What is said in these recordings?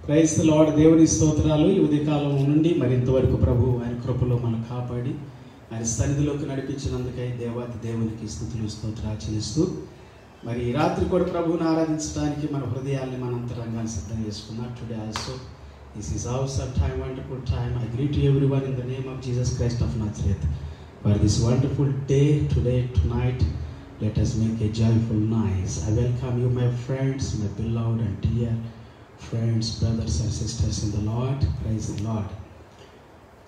Praise the lord. దేవుని స్తోత్రాలు. ఈ ఉదయకాలం నుండి మరింతవరకు ప్రభు ఆయన కృపలో మనం కాపాడి ఆయన సన్నిధిలోకి నడిపించినందుకై దేవాతి దేవునికి స్తుతులు స్తోత్రాలు చెల్లిస్తూ మరి ఈ రాత్రి కూడా ప్రభువుని ఆరాధించడానికి మన హృదయాల్ని మన అంతరంగాన్ని సిద్ధం చేసుకున్నాం. టుడే ఆల్సో దిస్ ఈస్ అవసరం time, wonderful time. I greet everyone in the name of Jesus Christ of Nazareth for this wonderful day today tonight. Let us make a joyful noise. I welcome you, my friends, my beloved and dear friends, brothers and sisters in the Lord. Praise the Lord.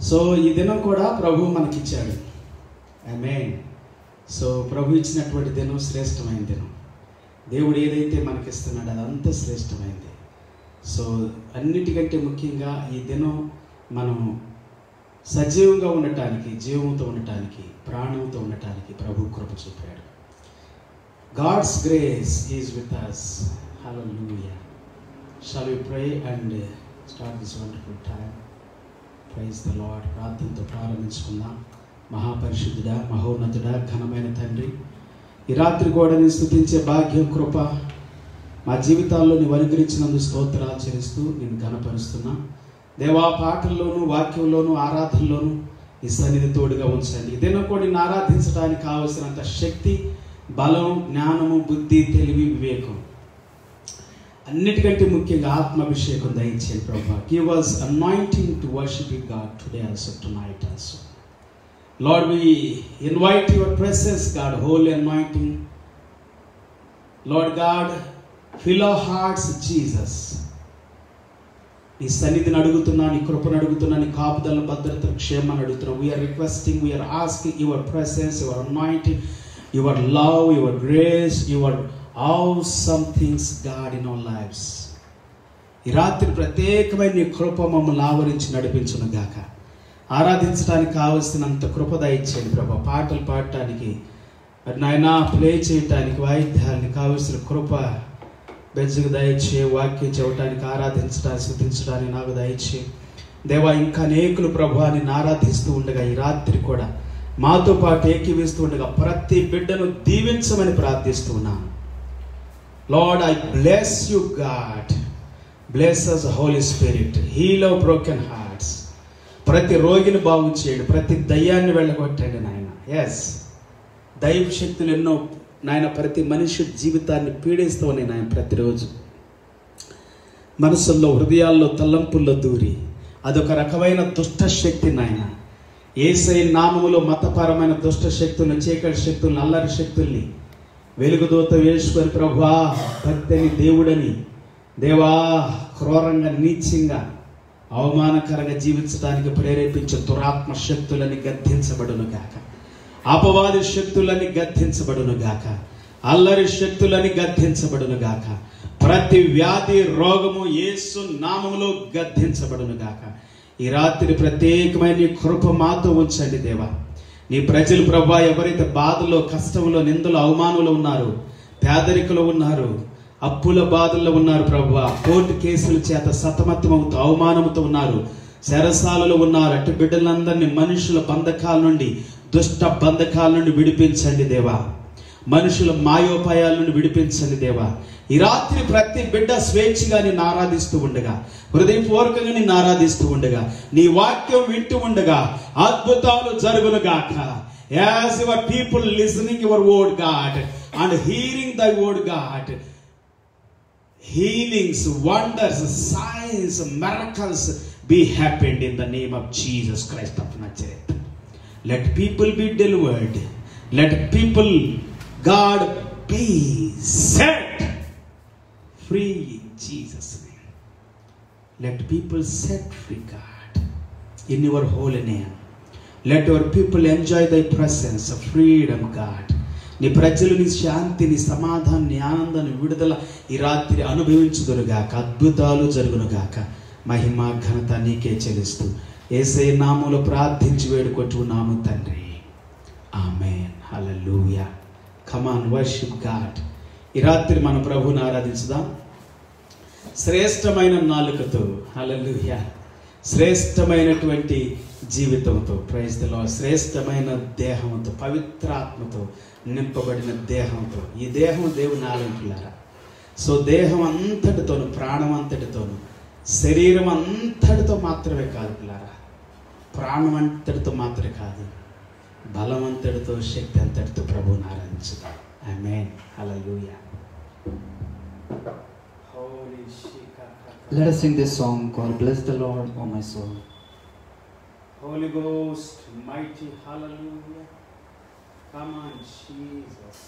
So ఈ దినం కూడా ప్రభు మనకిచ్చాడు. ఆమేన్. So ప్రభు ఇచ్చినటువంటి దినం శ్రేష్టమైన దినం. దేవుడు ఏదైతే మనకిస్తున్నాడో అదంతా శ్రేష్టమైంది. సో అన్నిటికంటే ముఖ్యంగా ఈ దినం మనం సజీవంగా ఉండటానికి, జీవంతో ఉండటానికి, ప్రాణంతో ఉండటానికి ప్రభు కృప చూపాడు. God's grace is with us. Hallelujah. Shall we pray and start this wonderful time? Praise the Lord. ప్రార్థనతో ప్రారంభించుకుందాం. మహాపరిశుద్ధుడా, మహోన్నతుడా, ఘనమైన తండ్రి, ఈ రాత్రి కూడా నీ స్తుతించే భాగ్యం, కృప మా జీవితాల్లో నీవు అనుగ్రహించినందుకు స్తోత్రాలు చెల్లిస్తూ నేను ఘనపరుస్తున్నా. దేవా, పాటల్లోనూ, వాక్యంలోనూ, ఆరాధనలోనూ ఈ సన్నిధి తోడుగా ఉంచండి. ఇదేనా కూడా నిన్ను ఆరాధించడానికి కావలసినంత శక్తి, బలం, జ్ఞానము, బుద్ధి, తెలివి, వివేకం, అన్నిటికంటే ముఖ్యంగా ఆత్మాభిషేకం దయచేయండి ప్రభా. Give us anointing to worship you God today also, tonight also. Lord, we invite your presence, God, holy anointing. Lord God, fill our hearts, Jesus. నీ సన్నిధిని అడుగుతున్నా, నీ కృపను అడుగుతున్నా, నీ కాపుదల, భద్రత, క్షేమాన్ని అడుగుతున్నా. We are requesting, we are asking your presence, your anointing, your love, your grace, your awesome things, God, in our lives. ఈ రాత్రి ప్రత్యేకమైన నీ కృప మమ్మల్ని ఆవరించి నడిపించును గాక. ఆరాధించడానికి కావలసినంత కృప దయచేయండి ప్రభా. పాటలు పాడటానికి, నాయన ప్లే చేయటానికి, వాయిద్యానికి కావలసిన కృప బెజ్జకు దయచే, వాక్యం చెప్పడానికి, ఆరాధించడానికి, స్తుతించడానికి నాకు దయచే దేవా. ఇంకా అనేకులు ప్రభా నిన్ను ఆరాధిస్తూ ఉండగా ఈ రాత్రి కూడా మాతో పాటు ఏకీవిస్తూ ఉండగా ప్రతి బిడ్డను దీవించమని ప్రార్థిస్తున్నాను. Lord, I bless you, God. Bless us, Holy Spirit. Heal our broken hearts. ప్రతి రోగిని బాగు చేయండి, ప్రతి దయ్యాన్ని వెళ్ళగొట్టండి నాయన. ఎస్, దైవ శక్తులు ఎన్నో నాయన ప్రతి మనిషి జీవితాన్ని పీడిస్తూ ఉన్నాయి నాయన. ప్రతిరోజు మనసుల్లో, హృదయాల్లో, తలంపుల్లో దూరి అదొక రకమైన దుష్ట శక్తి నాయన. యేసయ్య నామములో మతపరమైన దుష్ట శక్తులను, చీకటి శక్తులను, అల్లరి శక్తుల్ని వెలుగుదూత వేసుకొని ప్రభువా భక్తిని, దేవుడని, దేవా క్రూరంగా, నీచంగా, అవమానకరంగా జీవించడానికి ప్రేరేపించే దురాత్మ శక్తులని గద్దించబడును గాక. అపవాది శక్తులని గద్దించబడును గాక. అల్లరి శక్తులని గద్దించబడును గాక. ప్రతి వ్యాధి, రోగము యేసు నామములో గద్దించబడును గాక. ఈ రాత్రి ప్రత్యేకమైన నీ కృప మాతో ఉంచండి దేవా. నీ ప్రజలు ప్రభా ఎవరైతే బాధలో, కష్టంలో, నిందలో, అవమానంలో ఉన్నారు, పేదరికలో ఉన్నారు, అప్పుల బాధల్లో ఉన్నారు ప్రభా, కోర్టు కేసుల చేత సతమతమవుతూ అవమానంతో ఉన్నారు, చెరసాలలో ఉన్నారు, అటు బిడ్డలందరినీ మనుషుల బంధకాల నుండి, దుష్ట బంధకాల నుండి విడిపించండి దేవా. మనుషుల మాయోపాయాల నుండి విడిపించండి దేవా. ఈ రాత్రి ప్రతి బిడ్డ స్వేచ్ఛగా నిన్ను ఆరాధిస్తూ ఉండగా, హృదయపూర్వకంగా నిన్ను ఆరాధిస్తూ ఉండగా, నీ వాక్యం వింటూ ఉండగా అద్భుతాలు జరుగును గాక. As your people listening your word, God, and hearing thy word, God, healings, wonders, signs, miracles be happened in the name of Jesus Christ of Nazareth. Let people be delivered. Let people, God, be set free in Jesus' name. Let people set free, God, in your holy name. Let your people enjoy thy presence, freedom, God. నీ ప్రజలు నీ శాంతిని, సమాధానాన్ని, ఆనందాన్ని, విడుదల ఈ రాత్రి అనుభవించుదురుగాక. అద్భుతాలు జరుగునుగాక. మహిమ ఘనత నీకే చెల్లిస్తూ యేసయ్య నామములో ప్రార్థించి వేడుకొంటున్నాము తండ్రి. Amen. Hallelujah. Come on, worship God. ఈ రాత్రి మన ప్రభువుని ఆరాధించుదాం శ్రేష్టమైన నాలుకతో. హల్లెలూయా. శ్రేష్టమైనటువంటి జీవితంతో, ప్రైజ్ ది లార్డ్, శ్రేష్టమైన దేహంతో, పవిత్రాత్మతో నింపబడిన దేహంతో. ఈ దేహం దేవుని ఆలయం పిల్లారా. సో దేహం అంతటితోను, ప్రాణం అంతటితోను శరీరం అంతటితో మాత్రమే కాదు పిల్లారా, ప్రాణం అంతటితో మాత్రమే కాదు, బలవంతుడితో, శక్తి అంతటితో ప్రభువుని ఆరాధించుదాం. ఆమేన్. హల్లెలూయా. Let us sing this song called Bless the Lord, O my soul. Holy Ghost, mighty, hallelujah. Come on, Jesus.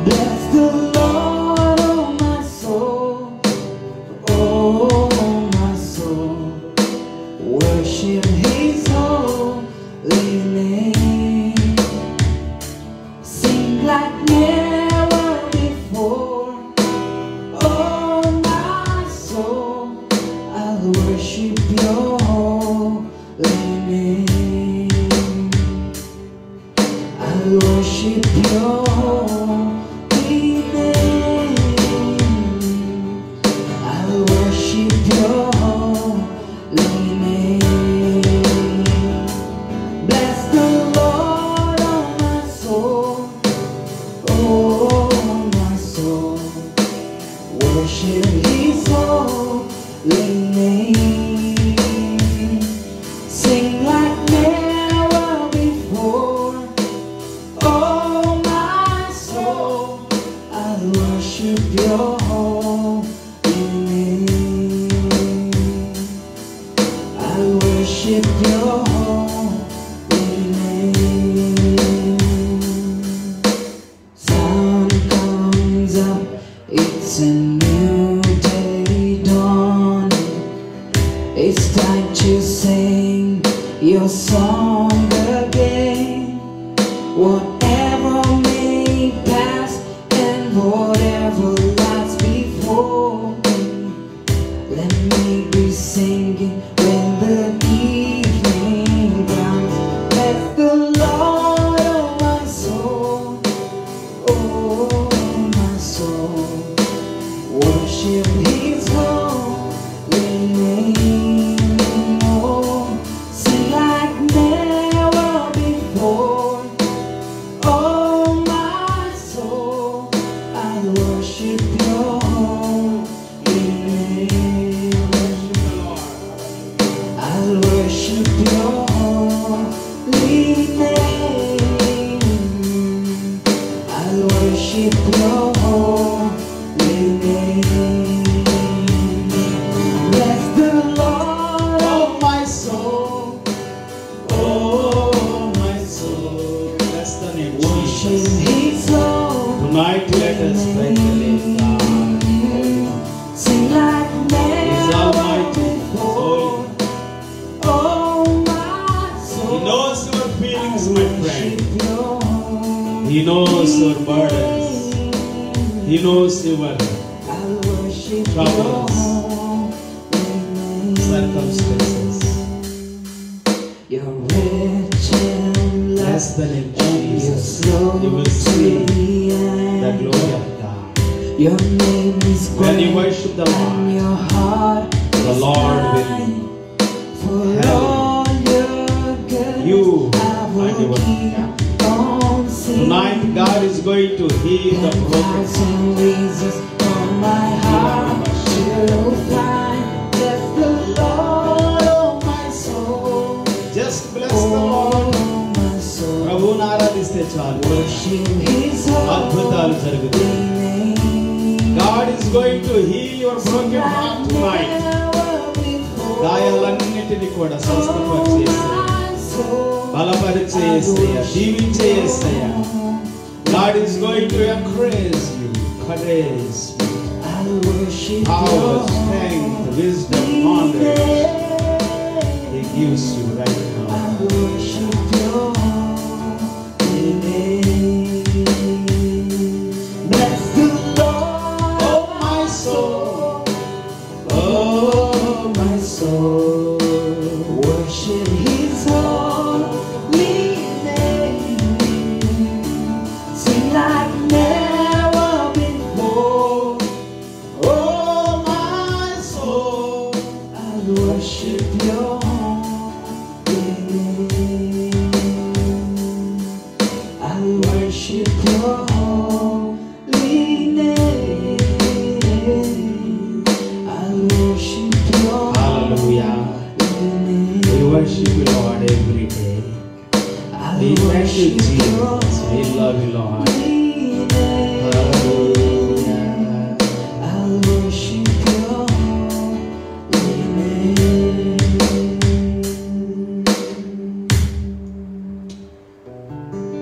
Bless the Lord, O my soul, O my soul. Worship His holy name. Sing like never before, oh my soul. I'll worship Your holy name. I'll worship Your holy name. I'll worship Your holy name. Bless the Lord, oh my soul, oh my soul. Worship His holy name. Sing like never before, oh my soul. I'll worship Your holy name. I'll worship Your holy name. Sun comes up, it's a new day dawning. It's time to sing Your song again. Whatever may pass and whatever lies before me, let me be singing when the evening comes. Bless the Lord, oh my soul, oh my soul. Worship His holy name. Oh, sing like never before, oh my soul. I'll worship Your holy name. I'll worship Your holy name. I'll worship Your holy name. Bless the Lord, oh my soul, Oh, my soul. Bless the name of worship Jesus. His holy Tonight let us praise the name of God. Sing like He is never almighty, He is before, holy. oh my soul. He knows your feelings, my friend. Worship Your He knows your burdens. He knows your I'll worship troubles, Your holy name. circumstances. You're rich in Bless love the name of and You're Jesus. slow You will to see the the end. glory of God. Your name is When you great worship the and Lord, Your heart the is Lord will kind. For help all Your goodness, you I and will your keep on singing. Tonight God is going to heal the broken. 10,000 reasons for my heart to find. Bless the Lord, oh my soul, Just bless the Lord. oh my soul. ప్రభువుని ఆరాధిస్తే చాలు. Worship His అద్భుతాలు holy జరుగుతాయి. name. God is going to heal your broken heart tonight. గాయాలన్నిటిని కూడా స్వస్థపరిచే యేసయ్య, బలపరిచే యేసయ్య, దీవించే యేసయ్య. God is going to encourage you, courage, power, strength, wisdom, knowledge. He gives you right now. Bless the Lord, Oh my soul, oh my soul. worship your holy name. I worship your holy name. I worship your Hallelujah. We worship you, Lord, every day. We thank you, Jesus. We love you, Lord. Hallelujah. I worship your holy name.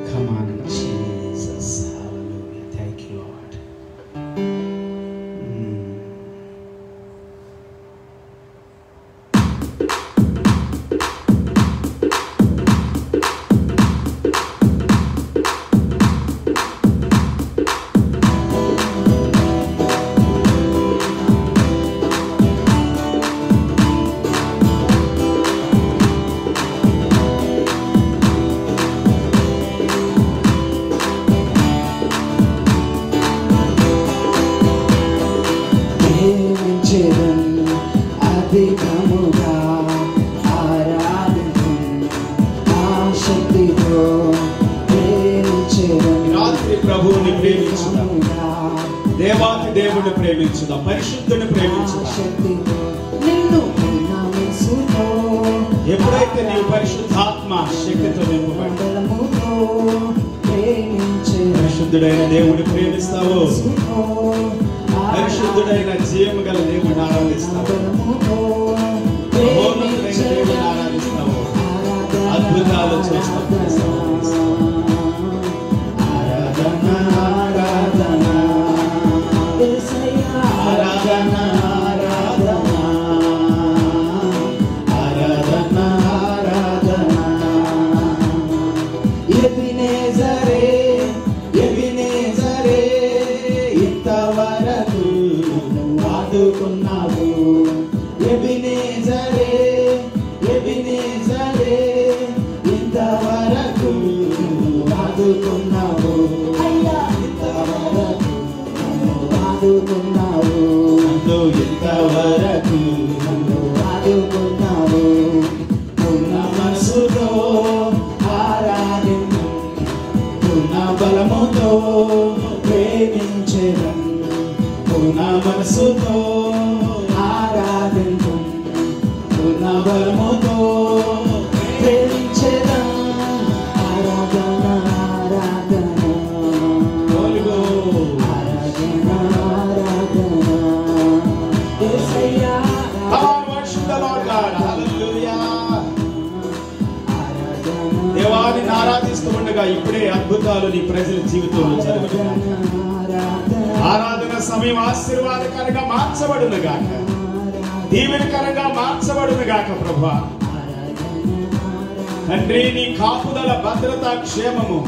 Come on, Jesus. Hallelujah. Thank you, Lord. అధికముగా ఆరాధించును ఆశక్తితో ప్రేమించెదను. రాత్రి ప్రభువుని ప్రేమించుదాం, దేవాతి దేవుని ప్రేమించుదాం, పరిశుద్ధుని ప్రేమించుదాం. ఆశక్తితో నిన్ను నమ్ముచుకో. ఎప్పుడైతే నీవు పరిశుద్ధాత్మ శక్తితో నింపబడి మండలముతో ప్రేమించెదను. పరిశుద్ధుడైన దేవుని ప్రేమిస్తావు, పరిశుద్ధుడైన జీవము గల దేవుని ఆరాధిస్తావు, మహోన్నతుడైన దేవుని ఆరాధిస్తావు, అద్భుతాలు చేస్తావు. ఆరాధన ఆరాధన యేసయ్యా ఆరాధన ఆరాధన ఆరాధన ఆరాధన. ఎబినేజరే ఎబినేజరే ఇంతవరకు నువ్వు ఆదుకున్నావు. ఎబినేజరే ఎబినేజరే ఇంతవరకు నువ్వు ఆదుకున్నావు. అయ్యా ఇంతవరకు నువ్వు ఆదుకున్నావు. అందు ఇంతవరకు నన్ను ఆదుకున్నావు. పూర్ణ మనసుతో ఆరాధించు, పూర్ణ బలముతో ప్రేమించెదం. పూర్ణ మనసుతో ఆరాధించు, పూర్ణ బలముతో ప్రేమించెదం. ఆరాధన ఆరాధన Holy Ghost. ఆరాధన ఆరాధన యేసయ్యా Come on, worship the Lord God. Hallelujah. దేవాన్ని ఆరాధిస్తూ ఉండగా ఇప్పుడే అద్భుతాలు నీ ప్రజల జీవితంలో జరుగుతున్నాయి. ఆరాధన సమయం ఆశీర్వాదకరంగా మార్చబడును గాక, దీవెనకరంగా మార్చబడును గాక. ప్రభువా తండ్రి, నీ కాపుదల, భద్రత, క్షేమము,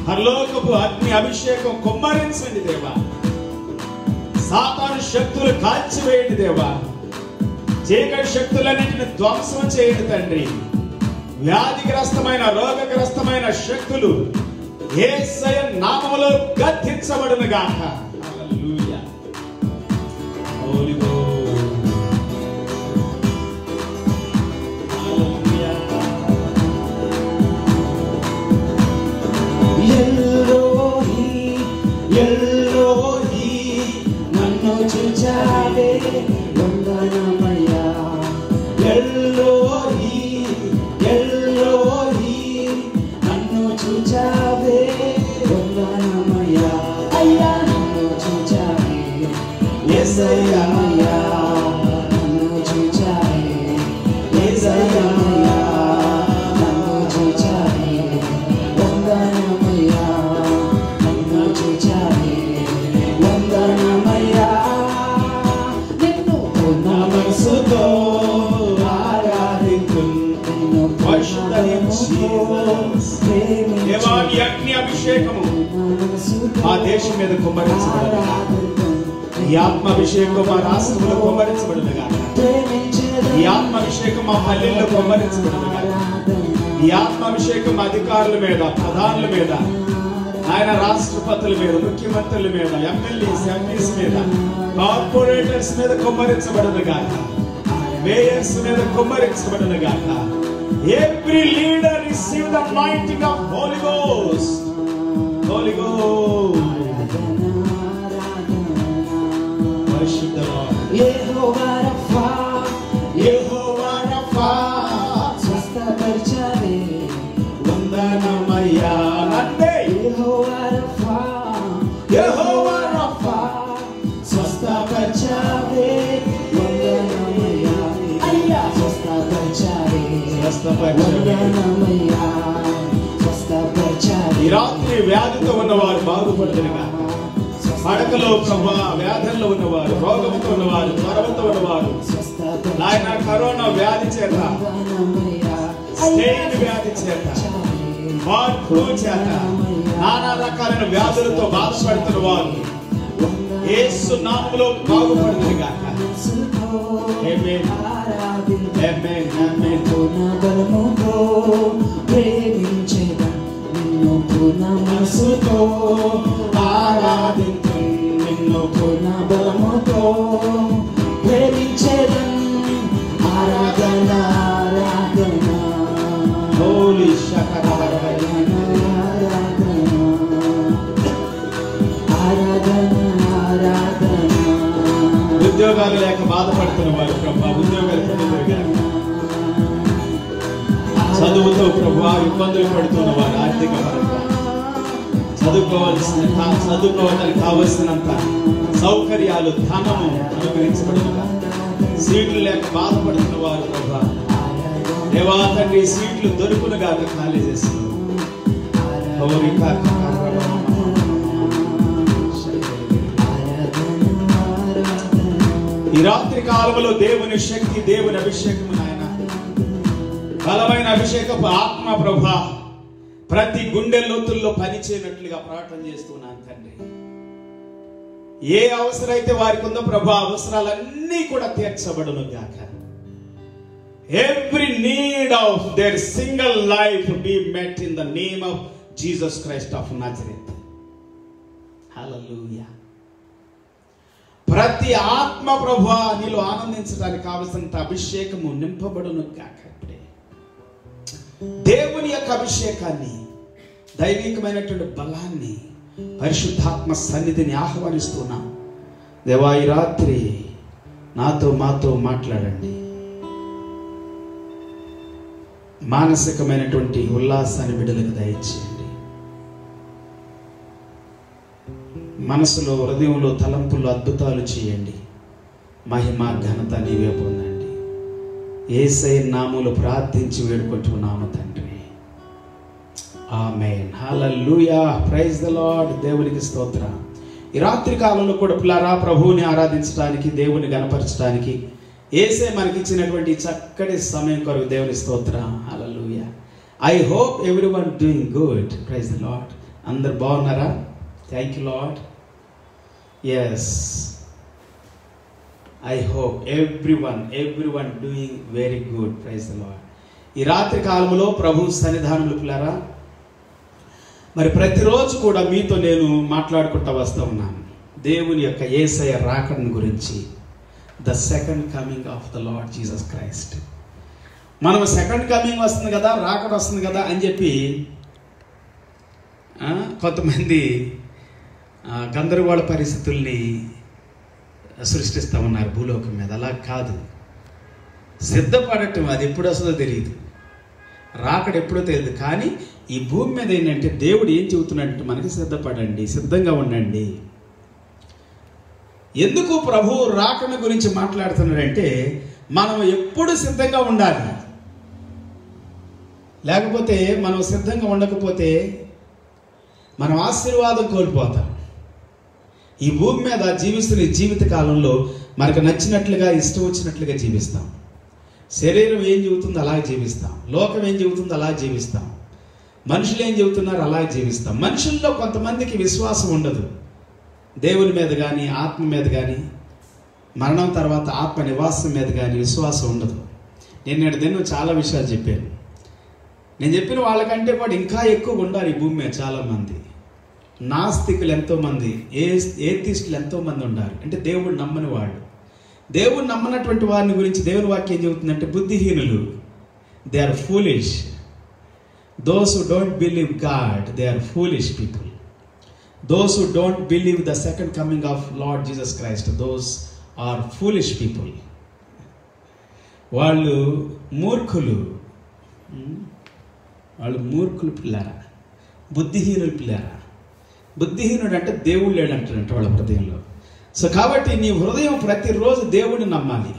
పరలోకపు అగ్ని అభిషేకం కుమ్మరించండి దేవా. సాతాను శక్తులు కాల్చివేయండి దేవా. చీకటి శక్తులన్నింటిని ధ్వంసం చేయండి తండ్రి. వ్యాధిగ్రస్తమైన, రోగగ్రస్తమైన శక్తులు యేసయ్య నామములో గద్దించబడును గాక. హల్లెలూయా. హోలీ గోస్ట్. హల్లెలూయా. ఎల్లోహి ఎల్లోహి నన్ను చూచావే వందనమయ్యా. ఎల్లోహి ఎల్లోహి నన్ను చూచావే వందనమయ్యా. అయ్యా నన్ను చూచావే యేసయ్యా. నన్ను చూచావే యేసయ్యా. నన్ను చూచావే వందనమయ్యా. నన్ను చూచావే వందనమయ్యా. నిన్ను పూర్ణ మనసుతో ఆరాధింతును. నిన్ను Worship the name of Jesus. దేవాని అగ్ని అభిషేకము ఆ దేశం మీద కుమ్మరించబడును గాక. ఈ ఆత్మాభిషేకం మా రాష్ట్రంలో కుమ్మరించబడును గాక. ఈ ఆత్మాభిషేకం మా పల్లెల్లో కుమ్మరించబడును గాక. ఈ ఆత్మాభిషేకం అధికారుల మీద, ప్రధానుల మీద, ఆయన రాష్ట్రపతుల మీద, ముఖ్యమంత్రుల మీద, ఎమ్మెల్యేస్, ఎంపీస్ మీద, కార్పొరేటర్స్ మీద కుమ్మరించబడును గాక. మేయర్స్ మీద కుమ్మరించబడును గాక. Every leader receive the anointing of Holy Ghost. Holy Ghost. Worship the Lord. Yehovah Rapha, Yehovah Rapha, స్వస్థపరచవే వందనమయ్యా. అంటే Yehovah Rapha, Yehovah Rapha, స్వస్థపరచవే వందనమయ్యా. అయ్యా స్వస్థపరచవే వందనమయ్యా. స్వస్థపరచవే. ఈ రాత్రి వ్యాధితో ఉన్నవారు బాగుపడుతురు గాక. పడకలో ప్రభా వ్యాధుల్లో ఉన్నవారు, రోగంతో ఉన్నవారు, జ్వరంతో ఉన్నవారు, నాయన కరోనా వ్యాధి చేత, స్టెయిన్ వ్యాధి చేత, బర్డ్ ఫ్లూ చేత, నానా రకాలైన వ్యాధులతో బాధపడుతున్న వారు యేసు నామములో బాగుపడుతురు గాక. ఆమేన్. ఆమేన్. ఆమేన్. బలముతో ప్రేమించేదా నిన్ను పూర్ణ మనసుతో ఆరాధించు. నిన్ను పూర్ణ బలముతో ప్రేమించేదా. ఆరాధన ఆరాధన హోలీ శకరణ. ఆరాధన ఆరాధన. ఉద్యోగాలు లేక బాధపడుతున్న వారు ప్రభా ఉద్యోగాలు పొందుతారు గాక. చదువుతో ప్రభా ఇబ్బందులు పడుతున్న వారు ఆర్థిక పరంగా చదువుకోవడానికి కావలసినంత సౌకర్యాలు ధనము అనుగ్రహించబడుతున్నా. సీట్లు లేక బాధపడుతున్న వారు ప్రభా దేవా తండ్రి సీట్లు దొరుకునుగా కాలేజెస్ ఈ రాత్రి కాలంలో దేవుని శక్తి, దేవుని అభిషేకము నాయన, బలమైన అభిషేకపు ఆత్మ ప్రభా ప్రతి గుండె లోతుల్లో పనిచేయనట్లుగా ప్రార్థన చేస్తున్నాను తండ్రి. ఏ అవసరమైతే వారికి ఉందో ప్రభా అవసరాలన్నీ కూడా తీర్చబడును గాక. Every need of their single life be met in the name of Jesus Christ of Nazareth. Hallelujah. ప్రతి ఆత్మ ప్రభువా నీలో ఆనందించడానికి కావలసినంత అభిషేకము నింపబడును గాక. దేవుని యొక్క అభిషేకాన్ని, దైవికమైనటువంటి బలాన్ని, పరిశుద్ధాత్మ సన్నిధిని ఆహ్వానిస్తున్నాం. దేవా ఈ రాత్రి మాతో మాట్లాడండి. మానసికమైనటువంటి ఉల్లాసాన్ని బిడ్డలకు దయచేయండి. మనసులో, హృదయంలో, తలంపుల్లో అద్భుతాలు చేయండి. మహిమ ఘనత నీవే పొందండి. యేసయ్య నామములో ప్రార్థించి వేడుకుంటున్నాము తండ్రి. Amen. Hallelujah. Praise the Lord. దేవునికి స్తోత్రం. ఈ రాత్రి కాలంలో కూడా పిల్లారా ప్రభువుని ఆరాధించడానికి, దేవుని గణపరచడానికి యేసయ్య మనకి ఇచ్చినటువంటి చక్కటి సమయం కొరకు దేవుని స్తోత్రం. Hallelujah. I hope everyone doing good. Praise the Lord. అందరు బాగున్నారా? Thank you Lord. Yes, I hope everyone doing very good. Praise the Lord. ఈ రాత్రి కాలంలో ప్రభు సన్నిధానములు పిల్లారా, మరి ప్రతిరోజు కూడా మీతో నేను మాట్లాడుకుంటూ వస్తూ ఉన్నాను దేవుని యొక్క యేసయ్య రాకడను గురించి. The second coming of the lord Jesus Christ. మనం సెకండ్ కమింగ్ వస్తుంది కదా, రాకడ వస్తుంది కదా అని చెప్పి కొంతమంది గందరగోళ పరిస్థితుల్ని సృష్టిస్తూ ఉన్నారు భూలోకం మీద. అలా కాదు, సిద్ధపడటం అది ఎప్పుడు వస్తుందో తెలియదు, రాకడ ఎప్పుడో తెలియదు. కానీ ఈ భూమి మీద ఏంటంటే దేవుడు ఏం చెబుతున్నాడంటే మనకి సిద్ధపడండి, సిద్ధంగా ఉండండి. ఎందుకు ప్రభు రాకడ గురించి మాట్లాడుతున్నాడంటే మనం ఎప్పుడు సిద్ధంగా ఉండాలి. లేకపోతే మనం సిద్ధంగా ఉండకపోతే మనం ఆశీర్వాదం కోల్పోతాం. ఈ భూమి మీద జీవిస్తున్న జీవిత కాలంలో మనకు నచ్చినట్లుగా, ఇష్టం వచ్చినట్లుగా జీవిస్తాం. శరీరం ఏం చెబుతుందో అలా జీవిస్తాం, లోకం ఏం చెబుతుందో అలా జీవిస్తాం, మనుషులు ఏం చెబుతున్నారు అలా జీవిస్తాం. మనుషుల్లో కొంతమందికి విశ్వాసం ఉండదు, దేవుని మీద కానీ, ఆత్మ మీద కానీ, మరణం తర్వాత ఆత్మ నివాసం మీద కానీ విశ్వాసం ఉండదు. నేను చాలా విషయాలు చెప్పాను. నేను చెప్పిన వాళ్ళకంటే కూడా ఇంకా ఎక్కువ ఉండాలి ఈ భూమి మీద చాలామంది. నాస్తికులు ఎంతోమంది, ఏథిస్టులు ఎంతోమంది ఉన్నారు. అంటే దేవుడు నమ్మని వాళ్ళు, దేవుని నమ్మనటువంటి వారిని గురించి దేవుని వాక్యం చెబుతుందంటే బుద్ధిహీనులు. They are foolish. Those who don't believe God, they are foolish people. Those who don't believe the second coming of Lord Jesus Christ, those are foolish people. వాళ్ళు మూర్ఖులు. వాళ్ళు మూర్ఖులు పిల్లారా, బుద్ధిహీనులు పిల్లారా. బుద్ధిహీనుడు అంటే దేవుడు లేడు అంటాడంట వాళ్ళ హృదయంలో. సో కాబట్టి నీ హృదయం ప్రతిరోజు దేవుడిని నమ్మాలి.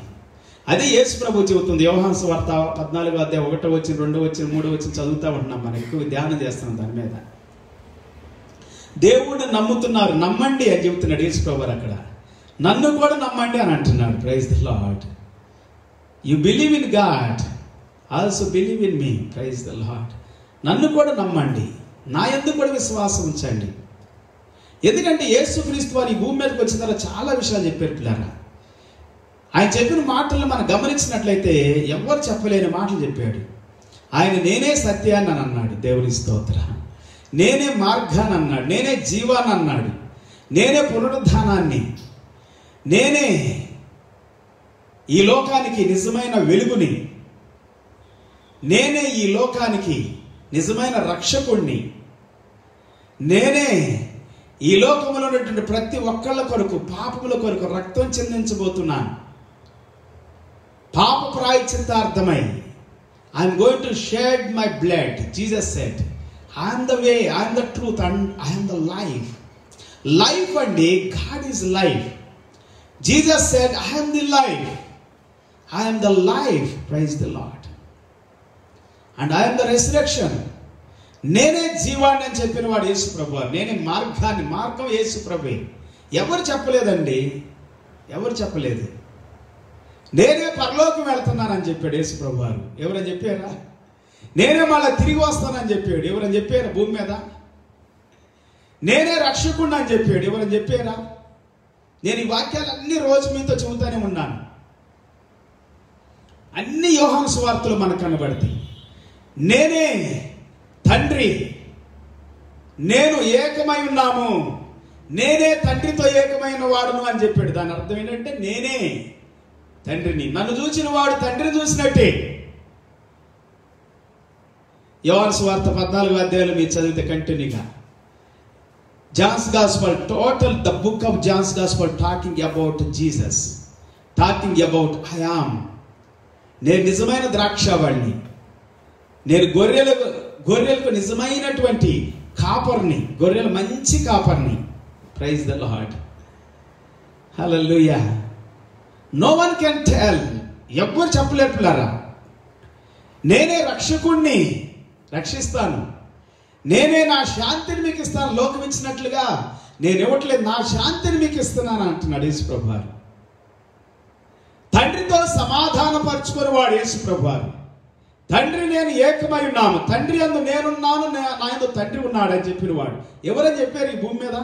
అదే యేసు ప్రభు చెబుతుంది. యోహాను సువార్త 14వ అధ్యాయం 1వ వచనం 2వ వచనం 3వ వచనం చదువుతూ ఉంటున్నాం. మనం ఎక్కువ ధ్యానం చేస్తున్నాం దాని మీద. దేవుడిని నమ్ముతున్నారు, నమ్మండి అని చెబుతున్నాడు యేసు ప్రభు అక్కడ. నన్ను కూడా నమ్మండి అని అంటున్నాడు. Praise the lord. You believe in God, also believe in me. Praise the lord. నన్ను కూడా నమ్మండి, నా యందు కూడా విశ్వాసం ఉంచండి. ఎందుకంటే యేసుక్రీస్తు వారు ఈ భూమి మీదకి వచ్చిన తర్వాత చాలా విషయాలు చెప్పారు పిల్లరా. ఆయన చెప్పిన మాటలను మనం గమనించినట్లయితే ఎవరు చెప్పలేని మాటలు చెప్పాడు. ఆయన నేనే సత్యాన్ని అని అన్నాడు, దేవుని స్తోత్ర. నేనే మార్గాన్ని అన్నాడు, నేనే జీవాన్ని అన్నాడు, నేనే పునరుద్ధానాన్ని, నేనే ఈ లోకానికి నిజమైన వెలుగుని, నేనే ఈ లోకానికి నిజమైన రక్షకుణ్ణి, నేనే ఈ లోకంలో ఉన్నటువంటి ప్రతి ఒక్కళ్ళ కొరకు, పాపముల కొరకు రక్తం చెందించబోతున్నాను. పాప ప్రాయశ్చిత్తార్థమై I'm going to shed my blood. Jesus said, I'm the way, I'm the truth and I'm the life. Life అండి, God is life. Jesus said, I'm the life, I'm the life. Praise the Lord. And I'm the resurrection. నేనే జీవాన్ని అని చెప్పిన వాడు యేసు ప్రభు. నేనే మార్గాన్ని, మార్గం యేసు ప్రభు. ఎవరు చెప్పలేదండి, ఎవరు చెప్పలేదు. నేనే పరలోకం వెళ్తున్నానని చెప్పాడు యేసు ప్రభు వారు. ఎవరని చెప్పారా? నేనే మళ్ళీ తిరిగి వస్తానని చెప్పాడు. ఎవరని చెప్పారా? భూమి మీద నేనే రక్షకుడిని అని చెప్పాడు. ఎవరని చెప్పారా? నేను ఈ వాక్యాలన్నీ రోజు మీతో చెబుతానే ఉన్నాను. అన్ని యోహాను సువార్తలు మనకు కనబడతాయి. నేనే తండ్రి, నేను ఏకమై ఉన్నాము, నేనే తండ్రితో ఏకమైన వాడును అని చెప్పాడు. దాని అర్థం ఏంటంటే నేనే తండ్రిని, నన్ను చూసిన వాడు తండ్రిని చూసినట్టే. యోహాను సువార్త 14వ అధ్యాయంలో మీరు చదివితే కంటిన్యూగా John's gospel, total the book of John's gospel talking about Jesus, talking about I am. నేను నిజమైన ద్రాక్షావళిని, నేను గొర్రెలకు నిజమైనటువంటి కాపర్ని, గొర్రెల మంచి కాపర్ని. Praise the Lord. Hallelujah. No one can tell, ఎవ్వరు చెప్పలేరు పిల్లరా. నేనే రక్షకుణ్ణి, రక్షిస్తాను. నేనే నా శాంతిని మీకు ఇస్తాను. లోకం ఇచ్చినట్లుగా నేను ఇవ్వట్లేదు, నా శాంతిని మీకు ఇస్తున్నాను అంటున్నాడు యేసు ప్రభువారు. తండ్రితో సమాధానపరుచుకుని వాడు యేసు ప్రభువారు. తండ్రి నేను ఏకమై ఉన్నాము, తండ్రి యందు నేనున్నాను, నా యందు తండ్రి ఉన్నాడు అని చెప్పిన వాడు. ఎవరని చెప్పారు ఈ భూమి మీద?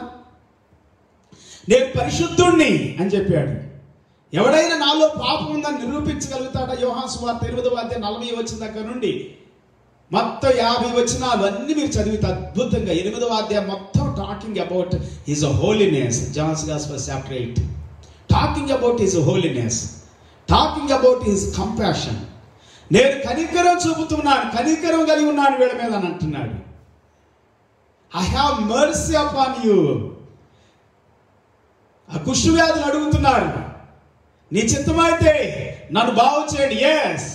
నేను పరిశుద్ధుణ్ణి అని చెప్పాడు. ఎవడైనా నాలో పాపం ఉందని నిరూపించగలుగుతాడా? యోహాను సువార్త 8వ అధ్యాయం 40 వచనం దగ్గర నుండి మొత్తం 50 వచనాలు అన్ని మీరు చదివితే అద్భుతంగా 8వ అధ్యాయం మొత్తం talking about his holiness. Johne's gospel chapter 8 talking about his holiness, talking about his compassion. నేను కనికరం చూపుతున్నాను, కనికరం కలిగి ఉన్నాను వీళ్ళ మీద అని అంటున్నాడు. I have mercy upon you. ఆ కుష్ఠవ్యాధులు అడుగుతున్నారు, నీ చిత్తమైతే నన్ను బాగు చేయండి. ఎస్,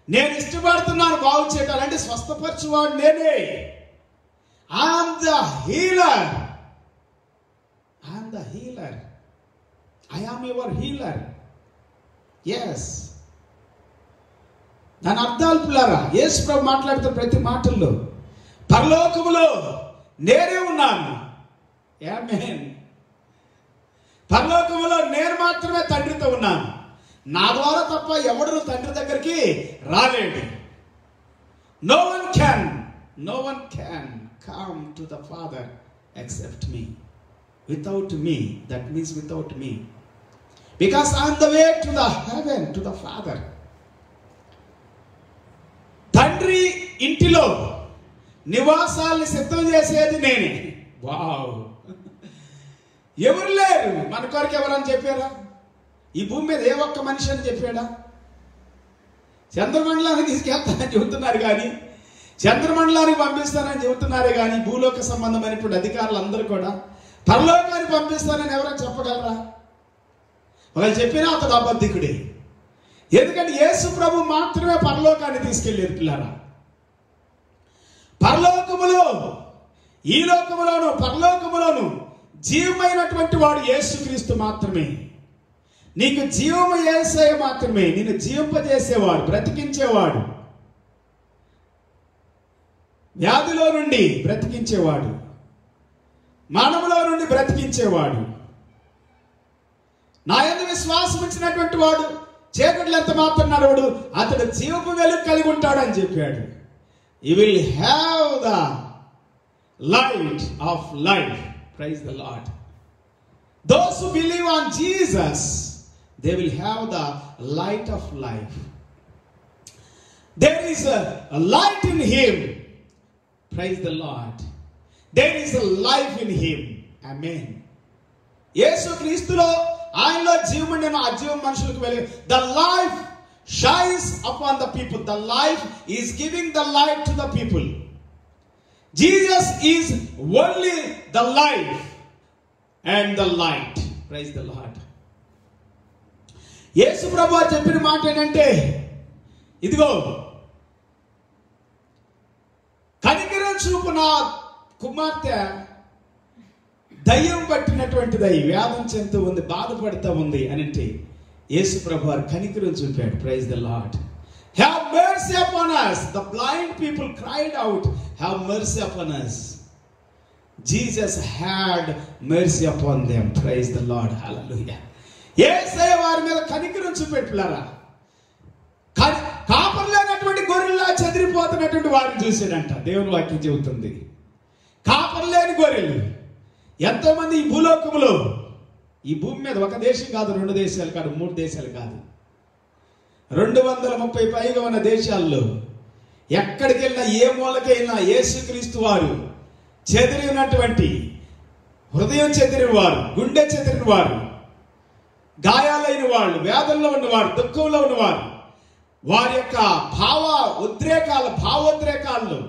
నేను ఇష్టపడుతున్నాను బాగు చేయటాలంటే స్వస్థపరచువాడు నేనే. I'm the healer, I'm the healer, I am your healer. Yes, దాని అర్థాలు పిల్లారా, యేసు ప్రభు మాట్లాడుతూ ప్రతి మాటల్లో పరలోకములో నేనే ఉన్నాను. ఆమేన్. పరలోకములో నేను మాత్రమే తండ్రితో ఉన్నాను. నా ద్వారా తప్ప ఎవడు తండ్రి దగ్గరికి రాలేడు. No one can come to the father except me. Without me, that means without me, because I am the way to the heaven, to the father. తండ్రి ఇంటిలో నివాసాల్ని సిద్ధం చేసేది నేనే. వావ్, ఎవరు లేరు మన కొరకు. ఎవరని చెప్పారా? ఈ భూమి మీద ఏ ఒక్క మనిషి అని చెప్పాడా? చంద్రమండలానికి తీసుకెళ్తానని చెబుతున్నారు కానీ, చంద్రమండలానికి పంపిస్తానని చెబుతున్నారే కానీ, భూలోక సంబంధమైనటువంటి అధికారులు అందరూ కూడా పరలోకానికి పంపిస్తానని ఎవరైనా చెప్పగలరా? వాళ్ళు చెప్పినా అతడు అబద్ధికుడే. ఎందుకంటే యేసు ప్రభు మాత్రమే పరలోకాన్ని తీసుకెళ్ళారు పిల్లారా. పరలోకములో, ఈ లోకములోను పరలోకములోను జీవమైనటువంటి వాడు యేసుక్రీస్తు మాత్రమే. నీకు జీవము యేసయ్య మాత్రమే. నిన్ను జీవింపజేసేవాడు, బ్రతికించేవాడు, వ్యాధిలో నుండి బ్రతికించేవాడు, మరణములో నుండి బ్రతికించేవాడు. నా యందు విశ్వాసం ఉంచినటువంటి వాడు చీకట్లు ఎంత మాత్రం నడవడు, అతడు జీవపు వెలుగు కలిగి ఉంటాడు అని చెప్పాడు. You will have the light of life. Praise the lord. Those who believe on Jesus, they will have the light of life. There is a light in him. Praise the Lord. There is a life in him. Amen. యేసు క్రీస్తులో, ఆయనలో జీవం నేను ఆ జీవం మనుషులకు వెళ్ళి, the life shines upon the people. The life is giving the light to the people. Jesus is only the life and the light. Praise the Lord. యేసు ప్రభువు చెప్పిన మాట ఏంటంటే, ఇదిగో కనికరం చూపు నా కుమార్తె దయ్యం పట్టినటువంటిది, వ్యాధం చెందుతూ ఉంది, బాధపడుతూ ఉంది అని అంటే యేసు ప్రభు వారు కనికరం చూపాడు. Praise the Lord. Have mercy upon us. The blind people cried out, have mercy upon us. Jesus had mercy upon them. Praise the Lord. Hallelujah. యేసయ్య వారి మీద కనికరం చూపెట్టులారా. కాపరు లేనటువంటి గొర్రెల్లా చెదిరిపోతున్నటువంటి వారిని చూసాడంట. దేవుని వాక్యం చెబుతుంది. కాపరు లేని గొర్రెలు ఎంతో మంది ఈ భూలోకములో, ఈ భూమి మీద ఒక దేశం కాదు, 2 దేశాలు కాదు, 3 దేశాలు కాదు, 230 పైగా ఉన్న దేశాల్లో ఎక్కడికి వెళ్ళినా, ఏ మూలకి వెళ్ళినా యేసుక్రీస్తు వారు చెదిరినటువంటి, హృదయం చెదిరిన వారు, గుండె చెదిరిన వారు, గాయాలైన వాళ్ళు, వ్యాధుల్లో ఉన్నవారు, దుఃఖంలో ఉన్నవారు, వారి యొక్క భావోద్రేకాల్లో,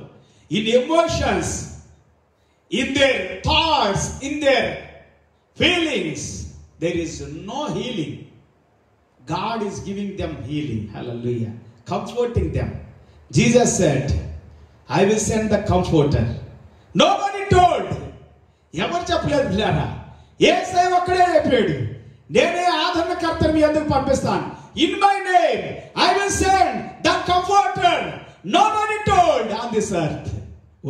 in emotions, in their thoughts, in their feelings, there is no healing. God is giving them healing. Hallelujah. Comforting them. Jesus said, I will send the comforter. Nobody told. ఎవరు చెప్పలేదు పిల్లారా. యేసయ్య ఒక్కడే చెప్పాడు, నేనే ఆదరణకర్తను మీ అందరికి పంపిస్తాను. In my name I will send the comforter. Nobody told on this earth.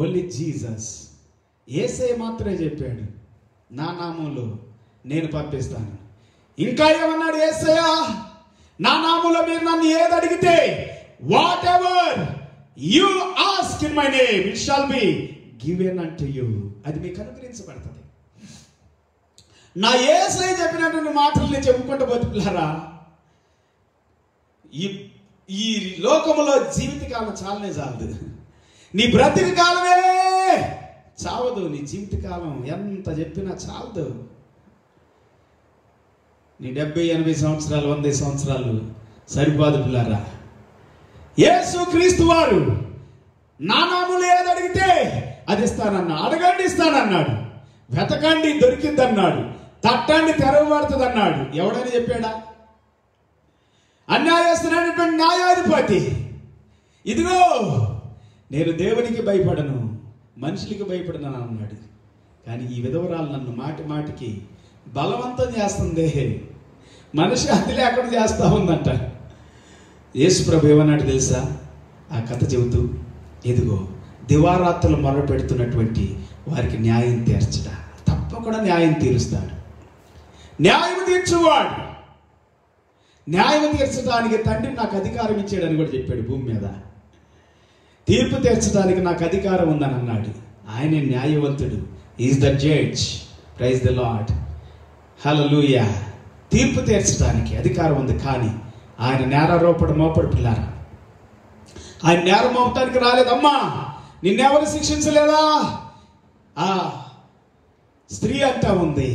Only Jesus. యేసయ్య మాత్రమే చెప్పాడు, నా నామంలో నేను పంపిస్తాను. ఇంకా ఏమన్నాడు యేసయ్య? నా నామంలో మీరు నన్ను ఏది అడిగితే, what ever you ask in my name it shall be given unto you. అది మీకు అనుగ్రహించబడుతుంది. నా యేసయ్య చెప్పినటువంటి మాటలు నేను చెప్పుకుంటూ బతుకులారా, ఈ లోకములో జీవితకాలం చాలనే చాలదు. నీ బ్రతిక కాలమే చావదు. నీ జీవితకాలం ఎంత చెప్పినా చాలదు. నీ 70-80 సంవత్సరాలు, 100 సంవత్సరాలు సరిపోదు పిల్లారా. యేసు క్రీస్తు వారు నా నామములో ఏది అడిగితే అది ఇస్తానన్నా. అడగండి ఇస్తానన్నాడు, వెతకండి దొరికిందన్నాడు, తట్టండి తెరవబడుతుంది అన్నాడు. ఎవడని చెప్పాడా? అన్యాయస్తున్నటువంటి న్యాయాధిపతి. ఇదిగో నేను దేవునికి భయపడను, మనుషులకి భయపడను అన్నాడు. కానీ ఈ విధవరాలు నన్ను మాటి మాటికి బలవంతం చేస్తుంది, మనశ్శాంతి లేకుండా చేస్తా ఉందంట. యేసు ప్రభు ఏమన్నాడు తెలుసా? ఆ కథ చెబుతూ, ఇదిగో దివారాత్రులు మొర పెడుతున్నటువంటి వారికి న్యాయం తీర్చడా, తప్పకుండా న్యాయం తీరుస్తాడు. న్యాయం తీర్చువాడు. న్యాయం తీర్చడానికి తండ్రి నాకు అధికారం ఇచ్చాడని కూడా చెప్పాడు. భూమి మీద తీర్పు తీర్చడానికి నాకు అధికారం ఉందని అన్నాడు. ఆయనే న్యాయవంతుడు. Is the judge. Praise the Lord. Hallelujah. తీర్పు తీర్చడానికి అధికారం ఉంది. కానీ ఆయన నేరారోపణ మోపడు పిల్లారా. ఆయన నేరం మోపడానికి రాలేదమ్మా. నిన్నెవరు శిక్షించలేదా? ఆ స్త్రీ అంటా ఉంది,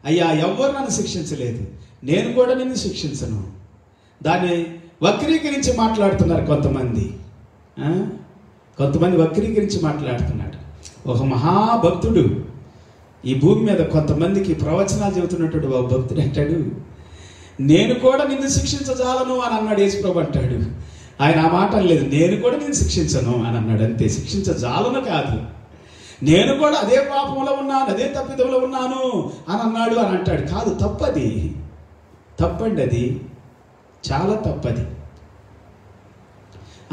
అయ్యా ఎవరు నన్ను శిక్షించలేదు, నేను కూడా నిన్ను శిక్షించను. దాన్ని వక్రీకరించి మాట్లాడుతున్నారు కొంతమంది. కొంతమంది వక్రీకరించి మాట్లాడుతున్నాడు. ఒక మహాభక్తుడు ఈ భూమి మీద కొంతమందికి ప్రవచనాలు చెబుతున్నటువంటి ఒక భక్తుడు అంటాడు, నేను కూడా నిన్ను శిక్షించజాలను అని అన్నాడు. యేసుప్రభు అంటాడు, ఆయన ఆ మాట లేదు, నేను కూడా నిన్ను శిక్షించను అని అన్నాడు. అంతే, శిక్షించజాలను కాదు, నేను కూడా అదే పాపంలో ఉన్నాను, అదే తప్పిదంలో ఉన్నాను అని అన్నాడు అని అంటాడు. కాదు, తప్పది, తప్పండి, అది చాలా తప్పది.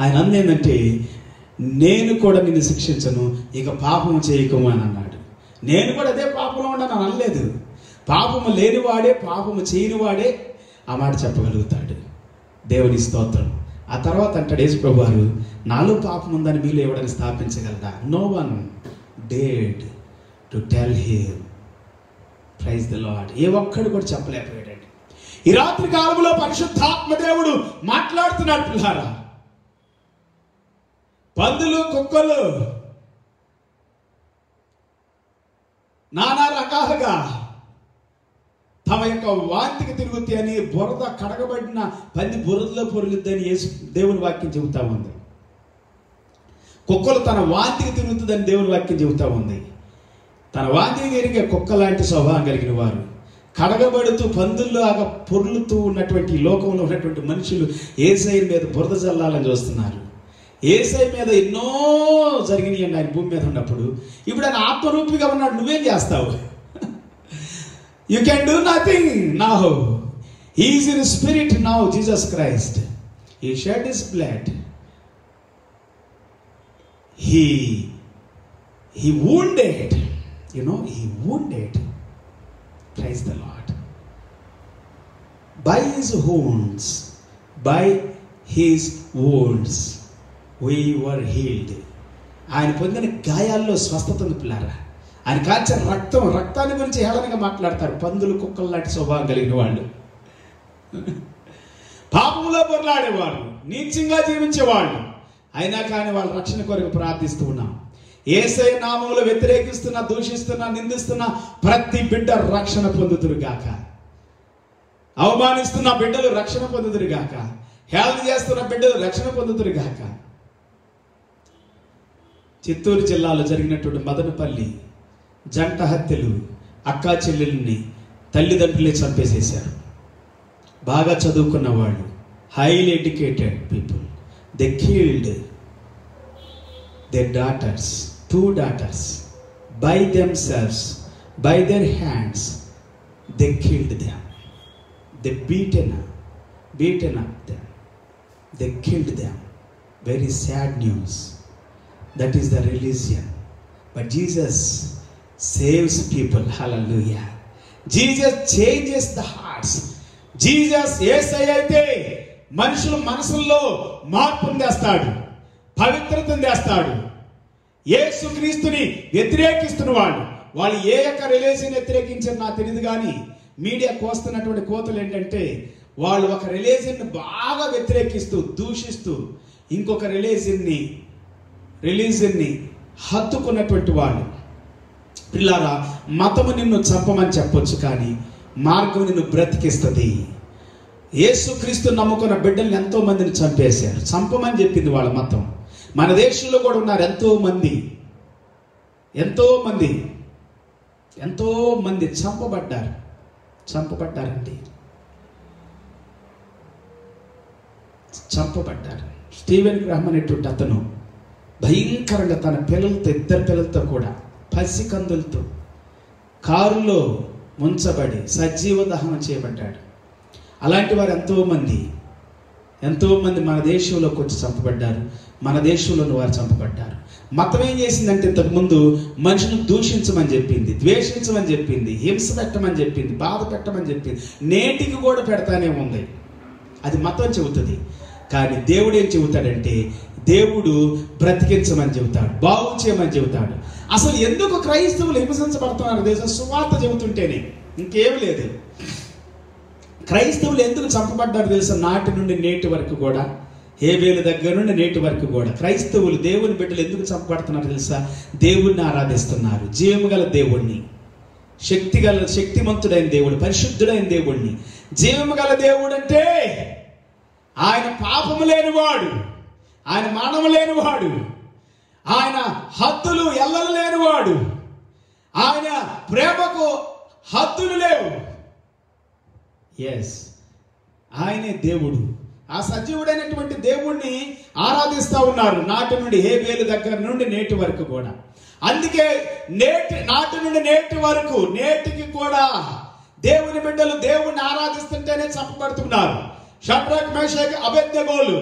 ఆయన అందేంటంటే, నేను కూడా నిన్ను శిక్షించను, ఇక పాపము చేయకము అని అన్నాడు. నేను కూడా అదే పాపంలో ఉన్నాను అని అనలేదు. పాపము లేనివాడే, పాపము చేయనివాడే ఆ మాట చెప్పగలుగుతాడు. దేవుని స్తోత్రం. ఆ తర్వాత అంటాడు యేసుప్రభు వారు, నాలో పాపం ఉందని మీలో ఎవడని స్థాపించగలరా? No one dared to tell him. Praise the Lord. ఏ ఒక్కడు కూడా చెప్పలేకపోయాడండి. ఈ రాత్రి కాలంలో పరిశుద్ధాత్మ దేవుడు మాట్లాడుతున్నాడు. పిల్లారా, పందులు, కుక్కలు నానా రకాలుగా తమ యొక్క వాంతికి తిరుగుతాయి అని, బురద కడగబడిన పంది బురదలో పొరుగుద్దని దేవుని వాక్యం చెబుతా ఉంది. కుక్కలు తన వాంతికి తిరుగుతుందని దేవుని వాక్యం చెబుతా ఉంది. తన వాంతికి తిరిగే కుక్క లాంటి స్వభావం కలిగిన వారు, కడగబడుతూ పందుల్లాగా పొర్లుతూ ఉన్నటువంటి ఈ లోకంలో ఉన్నటువంటి మనుషులు యేసయ్య మీద బురద చల్లాలని చూస్తున్నారు. యేసయ్య మీద ఎన్నో జరిగినాయండి ఆయన భూమి మీద ఉన్నప్పుడు. ఇప్పుడు ఆయన ఆత్మరూపిగా ఉన్నాడు, నువ్వేం చేస్తావు? You can do nothing now. He is in spirit now, Jesus Christ. He shed his blood. He wounded. You know, he wounded. Praise the Lord. By his wounds, by his wounds, we were healed. ఆయన పొందిన గాయాల్లో స్వస్థత ఉంది పిల్లారా. ఆయన కాల్చిన రక్తాన్ని గురించి హేళనగా మాట్లాడతారు పందులు, కుక్కలు లాంటి స్వభావం కలిగిన వాళ్ళు. పాపంలో పొరలాడేవాళ్ళు, నీచంగా జీవించేవాళ్ళు. అయినా కానీ వాళ్ళ రక్షణ కొరకు ప్రార్థిస్తూ ఉన్నాం. యేసయ్య నామములో వ్యతిరేకిస్తున్నా, దూషిస్తున్నా, నిందిస్తున్నా ప్రతి బిడ్డ రక్షణ పొందుతురుగాక. అవమానిస్తున్న బిడ్డలు రక్షణ పొందుతురుగాక. హేళన చేస్తున్న బిడ్డలు రక్షణ పొందుతురుగాక. చిత్తూరు జిల్లాలో జరిగినటువంటి మదనపల్లి జంట హత్యలు, అక్కా చెల్లెల్ని తల్లిదండ్రులే చంపేసేశారు. బాగా చదువుకున్న వాళ్ళు, highly educated people, they killed their daughters, 2 daughters, by themselves, by their hands, they killed them. They beaten up them. They killed them. Very sad news. That is the religion. But Jesus saves people. Hallelujah. Jesus changes the hearts. Jesus యేసయ్యైతే మనుషుల మనసుల్లో మార్పును తెస్తాడు, పవిత్రతను తెస్తాడు. యేసుక్రీస్తుని వ్యతిరేకిస్తున్న వాళ్ళు ఏ యొక్క religion వ్యతిరేకించారు నాకు తెలియదు, కానీ మీడియా కోస్తున్నటువంటి కోతలు ఏంటంటే, వాళ్ళు ఒక రిలీజియన్ని బాగా వ్యతిరేకిస్తూ, దూషిస్తూ ఇంకొక రిలీజియన్ని హత్తుకున్నటువంటి వాళ్ళు. పిల్లారా, మతము నిన్ను చంపమని చెప్పొచ్చు, కానీ మార్గం నిన్ను బ్రతికిస్తుంది. యేసుక్రీస్తు నమ్ముకున్న బిడ్డల్ని ఎంతో మందిని చంపేశారు. చంపమని చెప్పింది వాళ్ళ మతం. మన దేశంలో కూడా ఉన్నారు ఎంతో మంది చంపబడ్డారండి. స్టీవెన్ గ్రాహం అనేటువంటి అతను భయంకరంగా తన పిల్లలతో, 2 పిల్లలతో కూడా పసికందులతో కారులో ముంచబడి సజీవ దహనం చేయబడ్డాడు. అలాంటి వారు ఎంతోమంది మన దేశంలోకి వచ్చి చంపబడ్డారు. మన దేశంలోని వారు చంపబడ్డారు. మతం ఏం చేసిందంటే, ఇంతకుముందు మనుషులను దూషించమని చెప్పింది, ద్వేషించమని చెప్పింది, హింస పెట్టమని చెప్పింది, బాధ పెట్టమని చెప్పింది. నేటికి కూడా పెడతానే ఉంది. అది మతం చెబుతుంది. కానీ దేవుడు ఏం చెబుతాడంటే, దేవుడు బ్రతికించమని చెబుతాడు, బాగు చేయమని చెబుతాడు. అసలు ఎందుకు క్రైస్తవులు హింసించబడుతున్నారు దేశం సువార్త చెబుతుంటేనే, ఇంకేమి లేదు. క్రైస్తవులు ఎందుకు చంపబడ్డారు తెలుసా? నాటి నుండి నేటి వరకు కూడా, హేబేలు దగ్గర నుండి నేటి వరకు కూడా క్రైస్తవులు, దేవుని బిడ్డలు ఎందుకు చంపబడుతున్నారు తెలుసా? దేవుణ్ణి ఆరాధిస్తున్నారు, జీవము గల దేవుణ్ణి. శక్తిమంతుడైన దేవుడు, పరిశుద్ధుడైన దేవుడిని. జీవము గల దేవుడు అంటే ఆయన పాపము లేనివాడు, ఆయన మానము లేనివాడు, ఆయన హద్దులు ఎల్లలు లేనివాడు, ఆయన ప్రేమకు హద్దులు లేవు. ఎస్, ఆయనే దేవుడు. ఆ సజీవుడైనటువంటి దేవుణ్ణి ఆరాధిస్తూ ఉన్నారు నాటి నుండి, హేబేలు దగ్గర నుండి నేటి వరకు కూడా. అందుకే నాటి నుండి నేటి వరకు, నేటికి కూడా దేవుని బిడ్డలు దేవుణ్ణి ఆరాధిస్తుంటేనే చంపబడుతున్నారు. షడ్రక్, మేషక్, అబేద్నెగోలు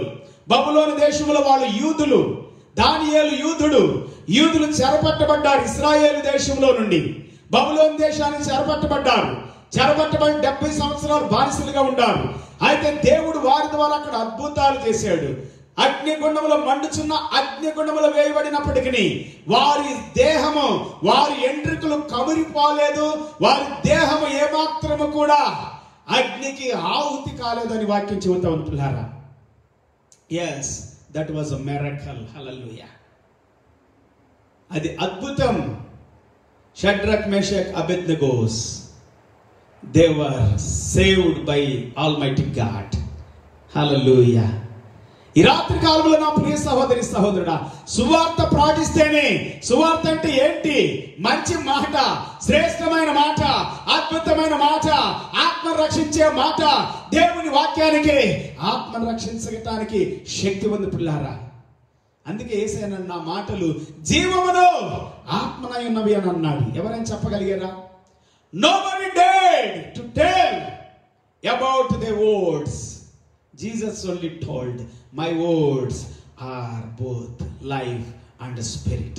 బబులోను దేశంలో వాళ్ళు యూదులు, దానియేలు యూదులు చెరపట్టబడ్డారు. ఇశ్రాయేలు దేశంలో నుండి బబులోను దేశానికి చెరపట్టబడ్డారు. 70 సంవత్సరాలు బానిసలుగా ఉండారు. అయితే దేవుడు వారి ద్వారా అక్కడ అద్భుతాలు చేశాడు. అగ్నిగుండములో మండుచున్న అగ్నిగుండములో వేయబడినప్పటికీ వారి దేహము, వారి ఎంట్రుకలు కమిరిపోలేదు, వారి దేహము ఏమాత్రము కూడా అగ్నికి ఆహుతి కాలేదని వాక్యం చెబుతా ఉంటున్నారా. Yes, that was a miracle. Hallelujah, అది అద్భుతం. Shadrach, Meshach, అబేద్నెగోస్, they were saved by Almighty God. Hallelujah. ఈ రాత్రి కాలంలో నా ప్రియ సహోదరి సహోదరుడా, సువార్త ప్రకటిస్తేనే, సువార్త అంటే ఏంటి? మంచి మాట, శ్రేష్టమైన మాట, అద్భుతమైన మాట, ఆత్మ రక్షించే మాట. దేవుని వాక్యానికి, ఆత్మను రక్షించడానికి శక్తి ఉంది పిల్లారా. అందుకే యేసయ్య నా మాటలు జీవమును ఆత్మనై ఉన్నవి అని అన్నాడు. ఎవరైనా చెప్పగలిగారా? Nobody dared to tell about their words. Jesus only told, my words are both life and spirit.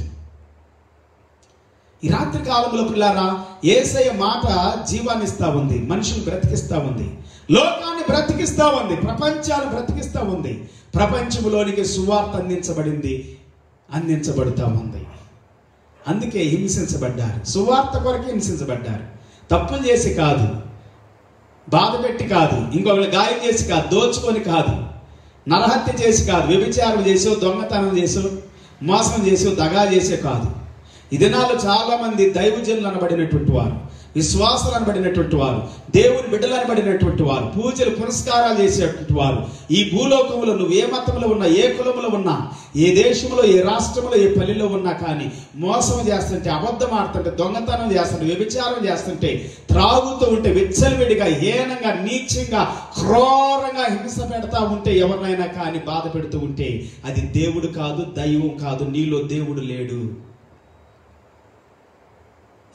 ఈ రాత్రి కాలంలో పిల్లారా, యేసయ్య మాట జీవాన్ని ఇస్తా ఉంది, మనుషులు బ్రతికిస్తా ఉంది, లోకాన్ని బ్రతికిస్తా ఉంది, ప్రపంచాన్ని బ్రతికిస్తా ఉంది. ప్రపంచంలోనికి సువార్త అందించబడుతా ఉంది. అందుకే హింసించబడ్డారు, సువార్త కొరకే హింసించబడ్డారు. తప్పులు చేసి కాదు, బాధ పెట్టి కాదు, ఇంకొకరు గాయం చేసి కాదు, దోచుకొని కాదు, నరహత్య చేసి కాదు, వ్యభిచారం చేసో, దొంగతనం చేసో, మోసం చేసో, దగా చేసే కాదు. ఈ దినాల్లో చాలా మంది దైవజనులు అనబడినటువంటి వారు, విశ్వాసాలు అనబడినటువంటి వారు, దేవుని బిడ్డలు అనబడినటువంటి వారు, పూజలు పురస్కారాలు చేసేటువంటి వారు, ఈ భూలోకంలో నువ్వు ఏ మతంలో ఉన్నా, ఏ కులంలో ఉన్నా, ఏ దేశంలో, ఏ రాష్ట్రంలో, ఏ పల్లెలో ఉన్నా కానీ మోసం చేస్తుంటే, అబద్ధం ఆడుతుంటే, దొంగతనం చేస్తుంటే, వ్యభిచారం చేస్తుంటే, త్రాగుతూ ఉంటే, విచ్చలవిడిగా, హీనంగా, నీచంగా, క్రూరంగా హింస పెడతా ఉంటే, ఎవరినైనా కానీ బాధ పెడుతూ ఉంటే అది దేవుడు కాదు, దైవం కాదు, నీలో దేవుడు లేడు.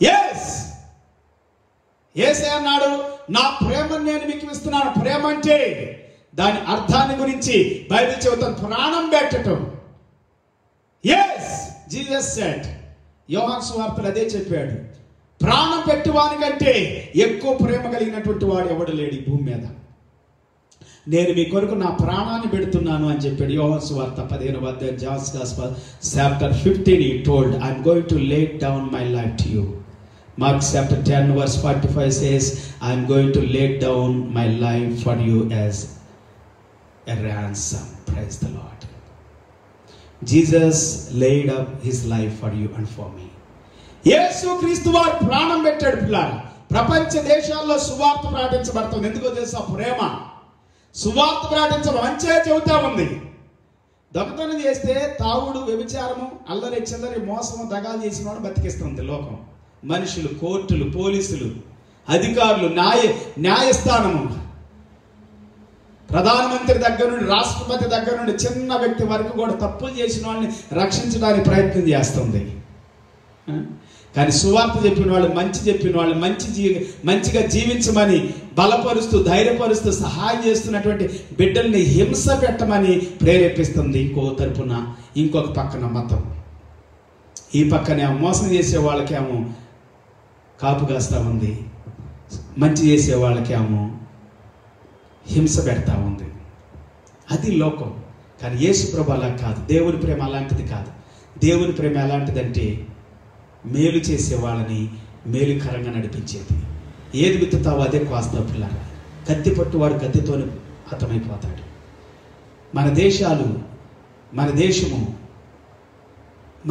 ఎస్, యేసయ్య అన్నాడు, నా ప్రేమను నేను మీకు ఇస్తున్నాను. ప్రేమ అంటే దాని అర్థాన్ని గురించి బైబిల్ చెబుతాను, ప్రాణం పెట్టడం. ఎస్, జీసస్ సెడ్, యోహాను సువార్తలో అదే చెప్పాడు, ప్రాణం పెట్టువానికంటే ఎక్కువ ప్రేమ కలిగినటువంటి వాడు ఎవడు లేడు ఈ భూమి మీద. నేను మీ కొరకు నా ప్రాణాన్ని పెడుతున్నాను అని చెప్పాడు. యోహాను సువార్త 15వ అధ్యాయం, Johne's gospel chapter 15, he told, I'm going to lay down my life to you. Mark chapter 10 verse 45 says, I'm going to lay down my life for you as a ransom. Praise the Lord. Jesus laid up his life for you and for me. యేసు క్రీస్తు వారు ప్రాణం పెట్టాడు పిల్లారా. ప్రపంచ దేశాల్లో సువార్త ప్రకటించబడుతుంది. ఎందుకో తెలుసా? ప్రేమ. సువార్త ప్రకటించడం మంచిగా చెబుతా ఉంది. దొంగతనం చేస్తే, తాగుడు, వ్యభిచారము, అల్లరి చిల్లరి, మోసము, దగాలు చేసిన వాడు బతికిస్తుంది లోకం. మనుషులు, కోర్టులు, పోలీసులు, అధికారులు, న్యాయస్థానము, ప్రధానమంత్రి దగ్గర నుండి, రాష్ట్రపతి దగ్గర నుండి, చిన్న వ్యక్తి వరకు కూడా తప్పులు చేసిన వాళ్ళని రక్షించడానికి ప్రయత్నం చేస్తుంది. కానీ సువార్త చెప్పిన వాళ్ళు, మంచి చెప్పిన వాళ్ళు, మంచిగా జీవించమని బలపరుస్తూ, ధైర్యపరుస్తూ, సహాయం చేస్తున్నటువంటి బిడ్డల్ని హింస పెట్టమని ప్రేరేపిస్తుంది. ఇంకో తరపున, ఇంకొక పక్కన మతం, ఈ పక్కనే మోసం చేసే వాళ్ళకేమో కాపు కాస్తా ఉంది, మంచి చేసే వాళ్ళకేమో హింస పెడతా ఉంది. అది లోకం. కానీ యేసు ప్రభు అలా కాదు. దేవుని ప్రేమ అలాంటిది కాదు. దేవుని ప్రేమ ఎలాంటిదంటే మేలు చేసే వాళ్ళని మేలుకరంగా నడిపించేది. ఏది విత్తుతావో అదే కోస్తావు పిల్లగా. కత్తి పట్టువాడు కత్తితోనే హతమైపోతాడు.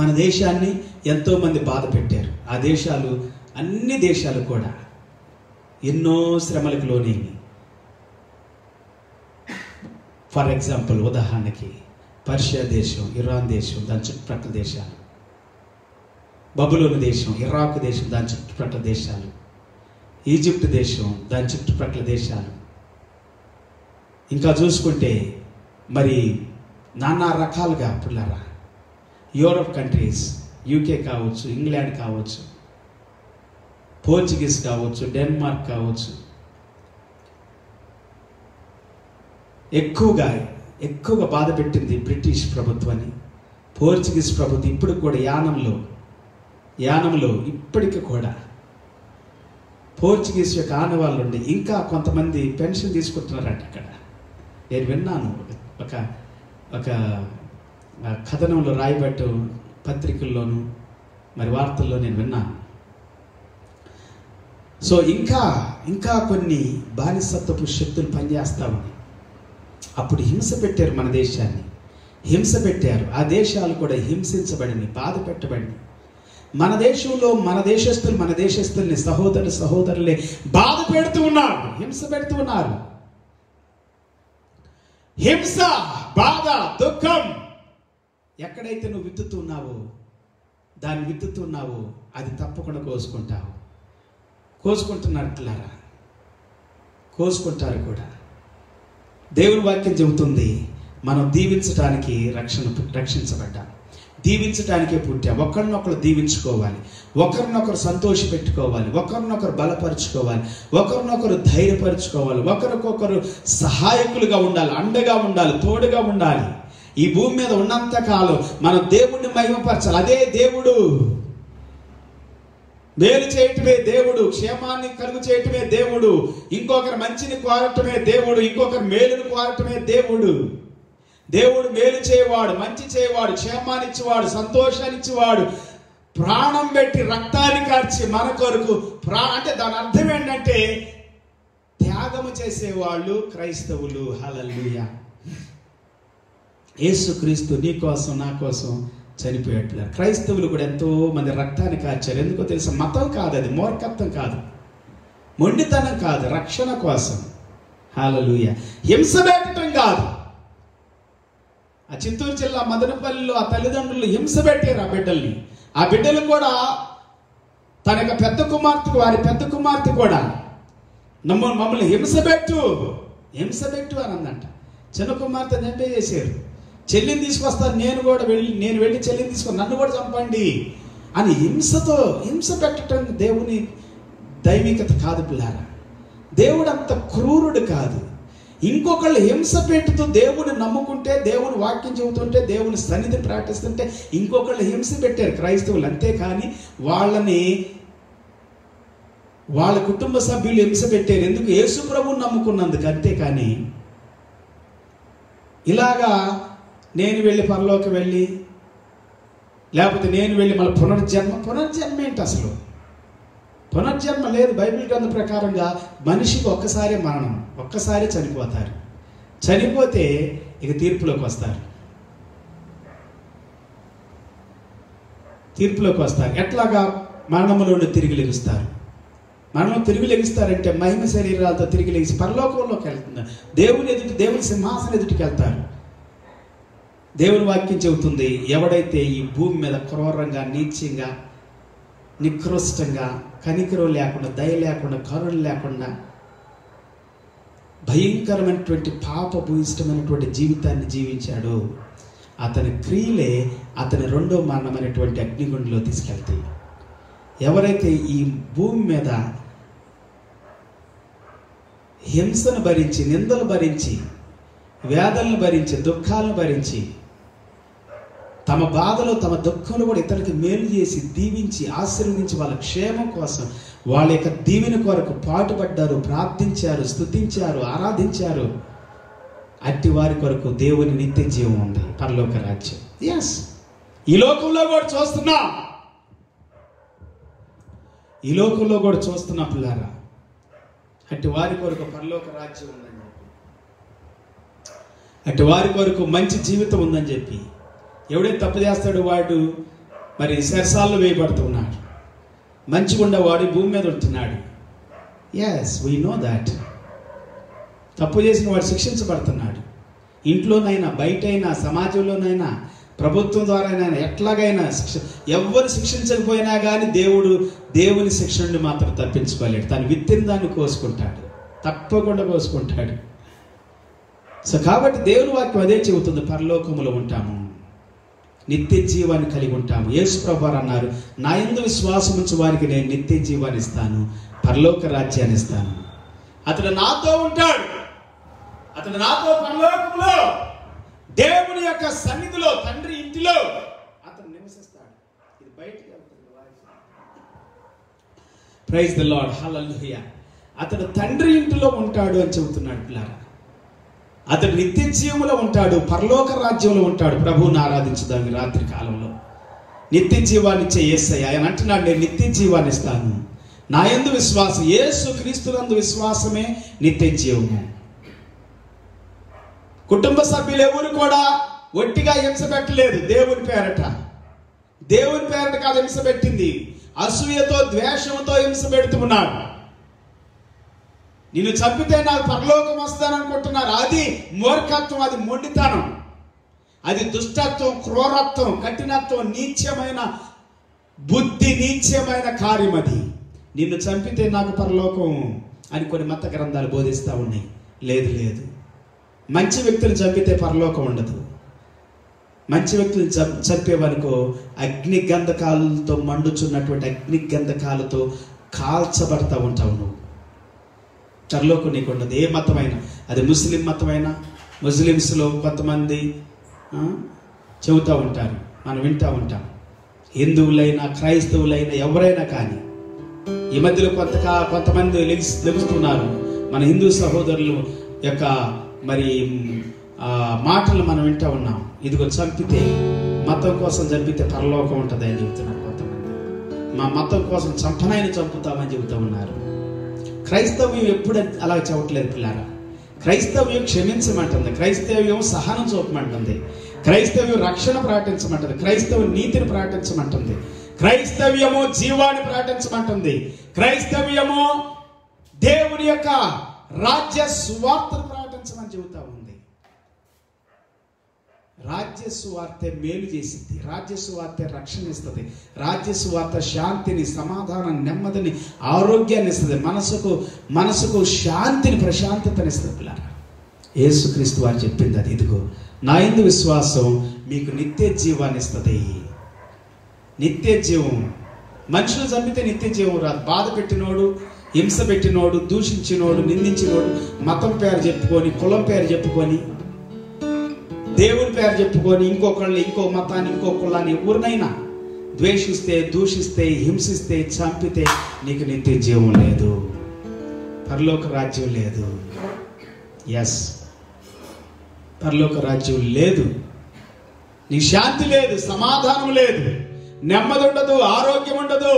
మన దేశాన్ని ఎంతోమంది బాధ పెట్టారు. ఆ దేశాలు అన్ని దేశాలు కూడా ఎన్నో శ్రమలకు లోనైనవి. ఫర్ ఎగ్జాంపుల్, ఉదాహరణకి పర్షియా దేశం, ఇరాన్ దేశం, దాని చుట్టుప్రక్కల దేశాలు, బబులోను దేశం, ఇరాక్ దేశం, దాని చుట్టుప్రక్కల దేశాలు, ఈజిప్ట్ దేశం, దాని చుట్టుప్రక్కల దేశాలు, ఇంకా చూసుకుంటే మరి నానా రకాలుగా పిల్లరా యూరోప్ కంట్రీస్, యూకే కావచ్చు, ఇంగ్లాండ్ కావచ్చు, పోర్చుగీస్ కావచ్చు, డెన్మార్క్ కావచ్చు, ఎక్కువగా బాధ పెట్టింది బ్రిటిష్ ప్రభుత్వాన్ని. పోర్చుగీస్ ప్రభుత్వం ఇప్పుడు కూడా యానంలో ఇప్పటికి కూడా పోర్చుగీస్ యొక్క ఆనవాళ్ళు ఉండి ఇంకా కొంతమంది పెన్షన్ తీసుకుంటున్నారంట అక్కడ. నేను విన్నాను, ఒక కథనంలో రాయబట్టు పత్రికల్లోనూ మరి వార్తల్లో నేను విన్నాను. సో ఇంకా కొన్ని బానిసత్వపు శక్తులు పనిచేస్తా ఉన్నాయి. అప్పుడు హింస పెట్టారు, మన దేశాన్ని హింస పెట్టారు. ఆ దేశాలు కూడా హింసించబడింది, బాధ పెట్టబడింది. మన దేశంలో మన దేశస్తుల్ని సహోదరులే బాధ పెడుతూ ఉన్నారు, హింస పెడుతూ ఉన్నారు. హింస, బాధ, దుఃఖం ఎక్కడైతే నువ్వు విత్తుతున్నావో అది తప్పకుండా కోసుకుంటున్నట్లారా, కోసుకుంటారు కూడా. దేవుని వాక్యం చెబుతుంది, మనం దీవించడానికి రక్షించబడ్డాం, దీవించడానికే పుట్టాం. ఒకరినొకరు దీవించుకోవాలి, ఒకరినొకరు సంతోష పెట్టుకోవాలి, ఒకరినొకరు బలపరుచుకోవాలి, ఒకరినొకరు ధైర్యపరుచుకోవాలి, ఒకరికొకరు సహాయకులుగా ఉండాలి, అండగా ఉండాలి, తోడుగా ఉండాలి. ఈ భూమి మీద ఉన్నంత కాలం మనం దేవుణ్ణి మహిమపరచాలి. అదే దేవుడు. మేలు చేయటమే దేవుడు, క్షేమాన్ని కలుగు చేయటమే దేవుడు, ఇంకొకరి మంచిని కోరటమే దేవుడు, ఇంకొకరి మేలును కోరటమే దేవుడు. దేవుడు మేలు చేయవాడు, మంచి చేయవాడు, క్షేమాన్ని ఇచ్చేవాడు, సంతోషాన్ని ఇచ్చేవాడు, ప్రాణం పెట్టి రక్తాన్ని కార్చి మన కొరకు అంటే దాని అర్థం ఏంటంటే త్యాగము చేసేవాళ్ళు క్రైస్తవులు. హల్లెలూయా. యేసుక్రీస్తు నీ కోసం నా కోసం చనిపోయేట్ల. క్రైస్తవులు కూడా ఎంతో మంది రక్తాన్ని కార్చారు. ఎందుకో తెలుసా? మతం కాదు, అది మూర్ఖత్వం కాదు, మొండితనం కాదు, రక్షణ కోసం. హల్లెలూయా. హింస పెట్టడం కాదు. ఆ చిత్తూరు జిల్లా మదనపల్లిలో ఆ తల్లిదండ్రులు హింస పెట్టారు ఆ బిడ్డల్ని. ఆ బిడ్డలు కూడా తన యొక్క వారి పెద్ద కుమార్తె కూడా మమ్మల్ని హింస పెట్టు అని అందంట. చిన్న కుమార్తె చంపేసేసారు. చెల్లిని తీసుకొస్తాను, నేను వెళ్ళి చెల్లిని తీసుకొని నన్ను కూడా చంపండి అని హింస పెట్టడం దేవుని దైవికత కాదు పిల్లారా. దేవుడు అంత క్రూరుడు కాదు. ఇంకొకళ్ళు హింస పెట్టుతూ దేవుని నమ్ముకుంటే, దేవుని వాక్యం చెబుతుంటే, దేవుని సన్నిధిని ప్రార్థిస్తుంటే ఇంకొకళ్ళు హింస పెట్టారు క్రైస్తవులు. అంతేకాని వాళ్ళ కుటుంబ సభ్యులు హింస పెట్టారు. ఎందుకు? యేసు ప్రభువుని నమ్ముకున్నందుకు. అంతేకాని ఇలాగా నేను వెళ్ళి పరలోకి వెళ్ళి, లేకపోతే నేను వెళ్ళి మళ్ళీ పునర్జన్మ ఏంటి అసలు? పునర్జన్మ లేదు. బైబిల్ గ్రంథం ప్రకారంగా మనిషికి ఒక్కసారి మరణం, ఒక్కసారి చనిపోతారు. చనిపోతే ఇక తీర్పులోకి వస్తారు. ఎట్లాగా? మరణంలో నుండి తిరిగి లెగుస్తారు. మరణం తిరిగి లెగుస్తారంటే మహిమ శరీరాలతో తిరిగి లెగిసి పరలోకంలోకి వెళ్తున్నారు. దేవుని సింహాసనం ఎదుటికి వెళ్తారు. దేవుని వాక్యం చెబుతుంది, ఎవడైతే ఈ భూమి మీద క్రూరంగా, నీచంగా, నికృష్టంగా, కనికరం లేకుండా, దయ లేకుండా, కరుణ లేకుండా, భయంకరమైనటువంటి పాపభూయిష్టమైనటువంటి జీవితాన్ని జీవించాడు, అతని క్రియలే అతని రెండో మరణమైనటువంటి అగ్నిగుండంలో తీసుకెళ్తాయి. ఎవరైతే ఈ భూమి మీద హింసను భరించి, నిందలు భరించి, వేదనలు భరించి, దుఃఖాలను భరించి, తమ బాధలో తమ దుఃఖంలో కూడా ఇతరులకి మేలు చేసి, దీవించి, ఆశీర్వదించి, వాళ్ళ క్షేమం కోసం, వాళ్ళ యొక్క దీవెన కొరకు పాటుపడ్డారు, ప్రార్థించారు, స్తుతించారు, ఆరాధించారు, అట్టి వారి కొరకు దేవుని నిత్య జీవం ఉంది, పరలోక రాజ్యం. ఎస్, ఈ లోకంలో కూడా చూస్తున్నా పిల్లారా, అట్టి వారి కొరకు పరలోక రాజ్యం ఉందని చెప్పి, అట్టి వారి కొరకు మంచి జీవితం ఉందని చెప్పి, ఎవడైతే తప్పు చేస్తాడో వాడు మరి శరసాల్లో వేయబడుతున్నాడు. మంచిగా ఉండేవాడు భూమి మీద ఉంటున్నాడు. Yes, we know that. తప్పు చేసిన వాడు శిక్షించబడుతున్నాడు. ఇంట్లోనైనా, బయటైనా, సమాజంలోనైనా, ప్రభుత్వం ద్వారానైనా, ఎట్లాగైనా ఎవరు శిక్షించకపోయినా కానీ దేవుని శిక్ష నుండి మాత్రం తప్పించుకోలేడు. తను విత్తిన దాన్ని కోసుకుంటాడు, తప్పకుండా కోసుకుంటాడు. సో కాబట్టి దేవుని వాక్యం అదే చెబుతుంది, పరలోకములో ఉంటాము, నిత్య జీవాన్ని కలిగి ఉంటాము. యేసు ప్రభువారు అన్నారు, నా యందు విశ్వాసం ఉంచు వారికి నేను నిత్య జీవాన్ని ఇస్తాను, పరలోక రాజ్యాన్ని ఇస్తాను. అతడు నాతో ఉంటాడు, అతడు నాతో పరలోకంలో దేవుని యొక్క సన్నిధిలో, తండ్రి ఇంటిలో అతను నివసిస్తాడు. ఇది బయటికి వెళ్తుంది. ప్రైజ్ ది లార్డ్, హల్లెలూయా. అతడు తండ్రి ఇంటిలో ఉంటాడు అని చెబుతున్నాడు పిల్లారా. అతడు నిత్య జీవంలో ఉంటాడు, పరలోక రాజ్యంలో ఉంటాడు. ప్రభువుని ఆరాధించుదాం ఈ రాత్రి కాలంలో. నిత్య జీవాన్ని ఇచ్చే యేసయ్య ఆయన అంటున్నాడు, నేను నిత్య జీవాన్ని ఇస్తాను. నా యందు విశ్వాసం, యేసు క్రీస్తునందు విశ్వాసమే నిత్య జీవము. కుటుంబ సభ్యులు ఎవరు కూడా ఒట్టిగా హింస పెట్టలేదు. దేవుని పేరట కాదు హింస పెట్టింది, అసూయతో, ద్వేషంతో హింస పెడుతున్నాడు. నిన్ను చంపితే నాకు పరలోకం వస్తాననుకుంటున్నారు. అది మూర్ఖత్వం, అది మొండితనం, అది దుష్టత్వం, క్రూరత్వం, కఠినత్వం, నీచమైన బుద్ధి, నీచమైన కార్యం అది. నిన్ను చంపితే నాకు పరలోకం అని కొన్ని మత గ్రంథాలు బోధిస్తూ ఉన్నాయి. లేదు, మంచి వ్యక్తులు చంపితే పరలోకం ఉండదు. మంచి వ్యక్తులు చంపేవనుకో అగ్ని గంధకాలతో మండుచున్నటువంటి అగ్ని గంధకాలతో కాల్చబడతా ఉంటావు నువ్వు. పరలోకం నీకు ఉండదు. ఏ మతమైనా, అది ముస్లిం మతమైనా, ముస్లిమ్స్లో కొంతమంది చెబుతూ ఉంటారు, మనం వింటూ ఉంటాం. హిందువులైనా, క్రైస్తవులైనా, ఎవరైనా కానీ ఈ మధ్యలో కొంతమంది లెగుస్తున్నారు. మన హిందూ సహోదరులు యొక్క మరి మాటలు మనం వింటూ ఉన్నాం. ఇదిగో చంపితే, మతం కోసం చంపితే పరలోకం ఉంటుంది అని చెబుతున్నారు కొంతమంది. మా మతం కోసం చంపనైనా చంపుతామని చెబుతూ ఉన్నారు. క్రైస్తవ్యం ఎప్పుడు అలా చెప్పట్లేదు పిల్లారా. క్రైస్తవ్యం క్షమించమంటుంది, క్రైస్తవ్యం సహనం చూపమంటుంది, క్రైస్తవ్యం రక్షణ ప్రకటించమంటుంది, క్రైస్తవ్యం నీతిని ప్రకటించమంటుంది, క్రైస్తవ్యము జీవాన్ని ప్రకటించమంటుంది, క్రైస్తవ్యము దేవుని యొక్క రాజ్య సువార్తను ప్రకటించమని చెబుతా ఉంది. రాజ్య సువార్తె మేలు చేసింది, రాజ్య సువార్తె రక్షణ ఇస్తుంది, రాజ్య సువార్త శాంతిని, సమాధానం, నెమ్మదిని, ఆరోగ్యాన్ని ఇస్తుంది, మనసుకు శాంతిని, ప్రశాంతతని ఇస్తుంది పిల్లరా. యేసుక్రీస్తు వారు చెప్పింది అది. ఇదిగో నా యందు విశ్వాసం మీకు నిత్య జీవాన్ని ఇస్తుంది. నిత్య జీవం. మనుషులు చంపితే నిత్య జీవం రాదు. బాధ పెట్టినోడు, హింస పెట్టినోడు, దూషించినోడు, నిందించినోడు, మతం పేరు చెప్పుకొని, కులం పేరు చెప్పుకొని, దేవుని పేరు చెప్పుకొని, ఇంకొకళ్ళని, ఇంకో మతాన్ని, ఇంకో కులాన్ని, ఎవరినైనా ద్వేషిస్తే, దూషిస్తే, హింసిస్తే, చంపితే నీకు నిత్య జీవం లేదు, పరలోక రాజ్యం లేదు. ఎస్, పరలోక రాజ్యం లేదు. నీ శాంతి లేదు, సమాధానం లేదు, నెమ్మది ఉండదు, ఆరోగ్యం ఉండదు.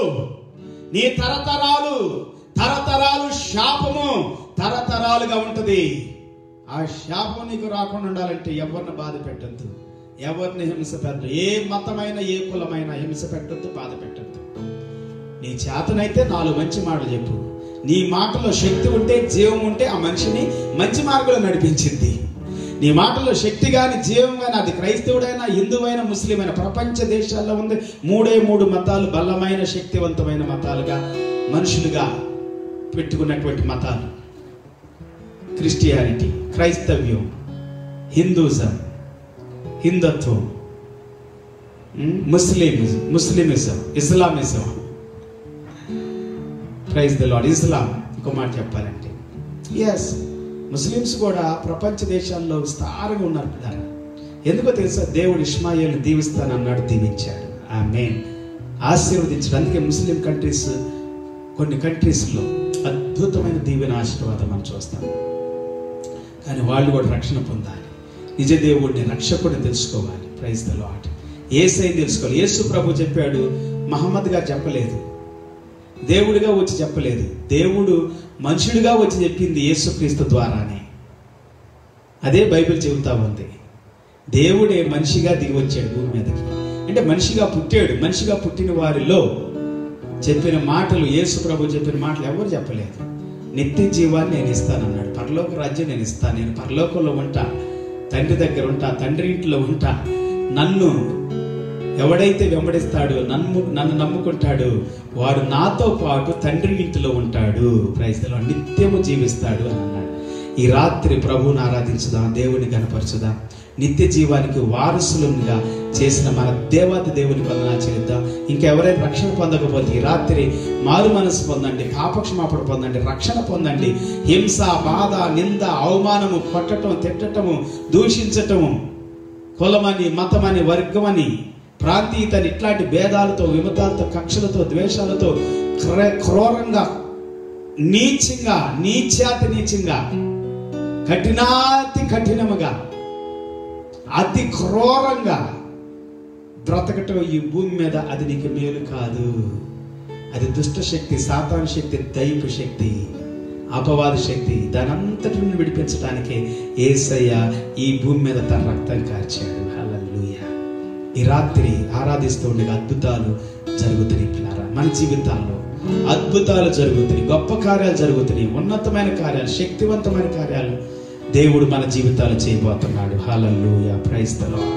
నీ తరతరాలు శాపము తరతరాలుగా ఉంటుంది. ఆ శాపం నీకు రాకుండా ఉండాలంటే ఎవరిని బాధ పెట్టద్దు, ఎవరిని హింస పెట్టద్దు. ఏ మతమైనా, ఏ కులమైనా హింస పెట్టద్దు, బాధ పెట్టద్దు. నీ చేతనైతే 4 మంచి మాటలు చెప్పు. నీ మాటలో శక్తి ఉంటే, జీవం ఉంటే ఆ మనిషిని మంచి మార్గంలో నడిపించింది. నీ మాటలో శక్తి కానీ, జీవం కానీ, అది క్రైస్తవుడైనా, హిందువైనా, ముస్లిమైనా, ప్రపంచ దేశాల్లో ఉంది 3 మతాలు బలమైన, శక్తివంతమైన మతాలుగా, మనుషులుగా పెట్టుకున్నటువంటి మతాలు. క్రిస్టియానిటీ, క్రైస్తవ్యం, హిందూజం, హిందుత్వం, Muslimism, Islamism. Praise the Lord. Islam, ఇంకో మాట చెప్పాలంటే, ఎస్, ముస్లిమ్స్ కూడా ప్రపంచ దేశాల్లో విస్తారంగా ఉన్నారు కదా. ఎందుకో తెలుసా? దేవుడు ఇష్మాయేలు దీవిస్తానన్నాడు, దీవించాడు. ఆమేన్. ఆశీర్వదించాడు. అందుకే ముస్లిం కంట్రీస్, కొన్ని కంట్రీస్లో అద్భుతమైన దీవెన, ఆశీర్వాదం మనం చూస్తాం. కానీ వాళ్ళు కూడా రక్షణ పొందాలి, నిజ దేవుడిని, రక్షకుడిని తెలుసుకోవాలి. Praise the lord. యేసయ్యని తెలుసుకోవాలి. యేసు ప్రభు చెప్పాడు, మహమ్మద్గా చెప్పలేదు, దేవుడిగా వచ్చి చెప్పలేదు. దేవుడు మనుషుడిగా వచ్చి చెప్పింది యేసుక్రీస్తు ద్వారానే. అదే బైబిల్ చెబుతా ఉంది. దేవుడే మనిషిగా దిగి వచ్చాడు భూమి మీదకి. అంటే మనిషిగా పుట్టాడు. మనిషిగా పుట్టిన వారిలో చెప్పిన మాటలు, యేసు ప్రభు చెప్పిన మాటలు ఎవరు చెప్పలేదు. నిత్య జీవాన్ని నేను ఇస్తానన్నాడు. పరలోక రాజ్యం నేను ఇస్తాను. నేను పరలోకంలో ఉంటా, తండ్రి దగ్గర ఉంటా, తండ్రి ఇంట్లో ఉంటా. నన్ను ఎవడైతే వెంబడిస్తాడో, నన్ను నమ్ముకుంటాడో వాడు నాతో పాటు తండ్రి ఇంటిలో ఉంటాడు, ప్రైజ్ ది లార్డ్, నిత్యము జీవిస్తాడు అని అన్నాడు. ఈ రాత్రి ప్రభువుని ఆరాధించుదాం, దేవుని కనపరచుదాం. నిత్య జీవానికి వారసులుగా చేసిన మన దేవాది దేవుని వందనాలు చెల్లిద్దాం. ఇంకెవరైనా రక్షణ పొందకపోతే ఈ రాత్రి మారు మనసు పొందండి, పాపక్షమాపణ పొందండి, రక్షణ పొందండి. హింస, బాధ, నింద, అవమానము, కొట్టటం, తిట్టటము, దూషించటము, కులమని, మతమని, వర్గమని, ప్రాంతీయతని, ఇట్లాంటి భేదాలతో, విమతాలతో, కక్షలతో, ద్వేషాలతో క్రూరంగా, నీచంగా, నీచాతి నీచంగా, కఠినాతి కఠినముగా, అతి క్రూరంగా బ్రతకటం ఈ భూమి మీద అది నీకు మేలు కాదు. అది దుష్ట శక్తి, సాతాను శక్తి, దైవ శక్తి, అపవాద శక్తి. దానంతటిని విడిపించడానికే యేసయ్య ఈ భూమి మీద తన రక్తం కార్చాడు. హల్లెలూయా. ఈ రాత్రి ఆరాధిస్తూ ఉండగా అద్భుతాలు జరుగుతున్నాయి పిల్లారా. మన జీవితాల్లో అద్భుతాలు జరుగుతున్నాయి, గొప్ప కార్యాలు జరుగుతున్నాయి, ఉన్నతమైన కార్యాలు, శక్తివంతమైన కార్యాలు దేవుడు మన జీవితాలు చేయబోతున్నాడు. హల్లెలూయా. Praise the Lord.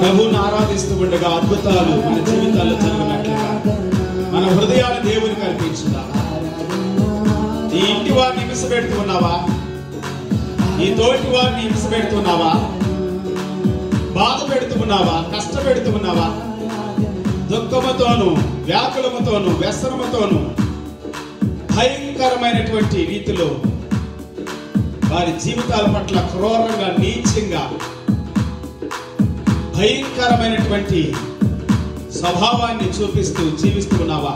ప్రభువుని ఆరాధిస్తూ ఉండగా అద్భుతాలు మన జీవితాల్లో జరిగినట్లుగా మన హృదయాలు దేవునికి అర్పించుదా. నీ ఇంటి వారిని హింస పెడుతున్నావా? నీ తోటి వారిని హింస పెడుతున్నావా? బాధ పెడుతున్నావా? కష్టపెడుతున్నావా? దుఃఖముతోను, వ్యాకులముతోను, వ్యసనముతోను భయంకరమైనటువంటి రీతిలో వారి జీవితాల పట్ల క్రూరంగా, నీచంగా, భయంకరమైనటువంటి స్వభావాన్ని చూపిస్తూ జీవిస్తున్నావా?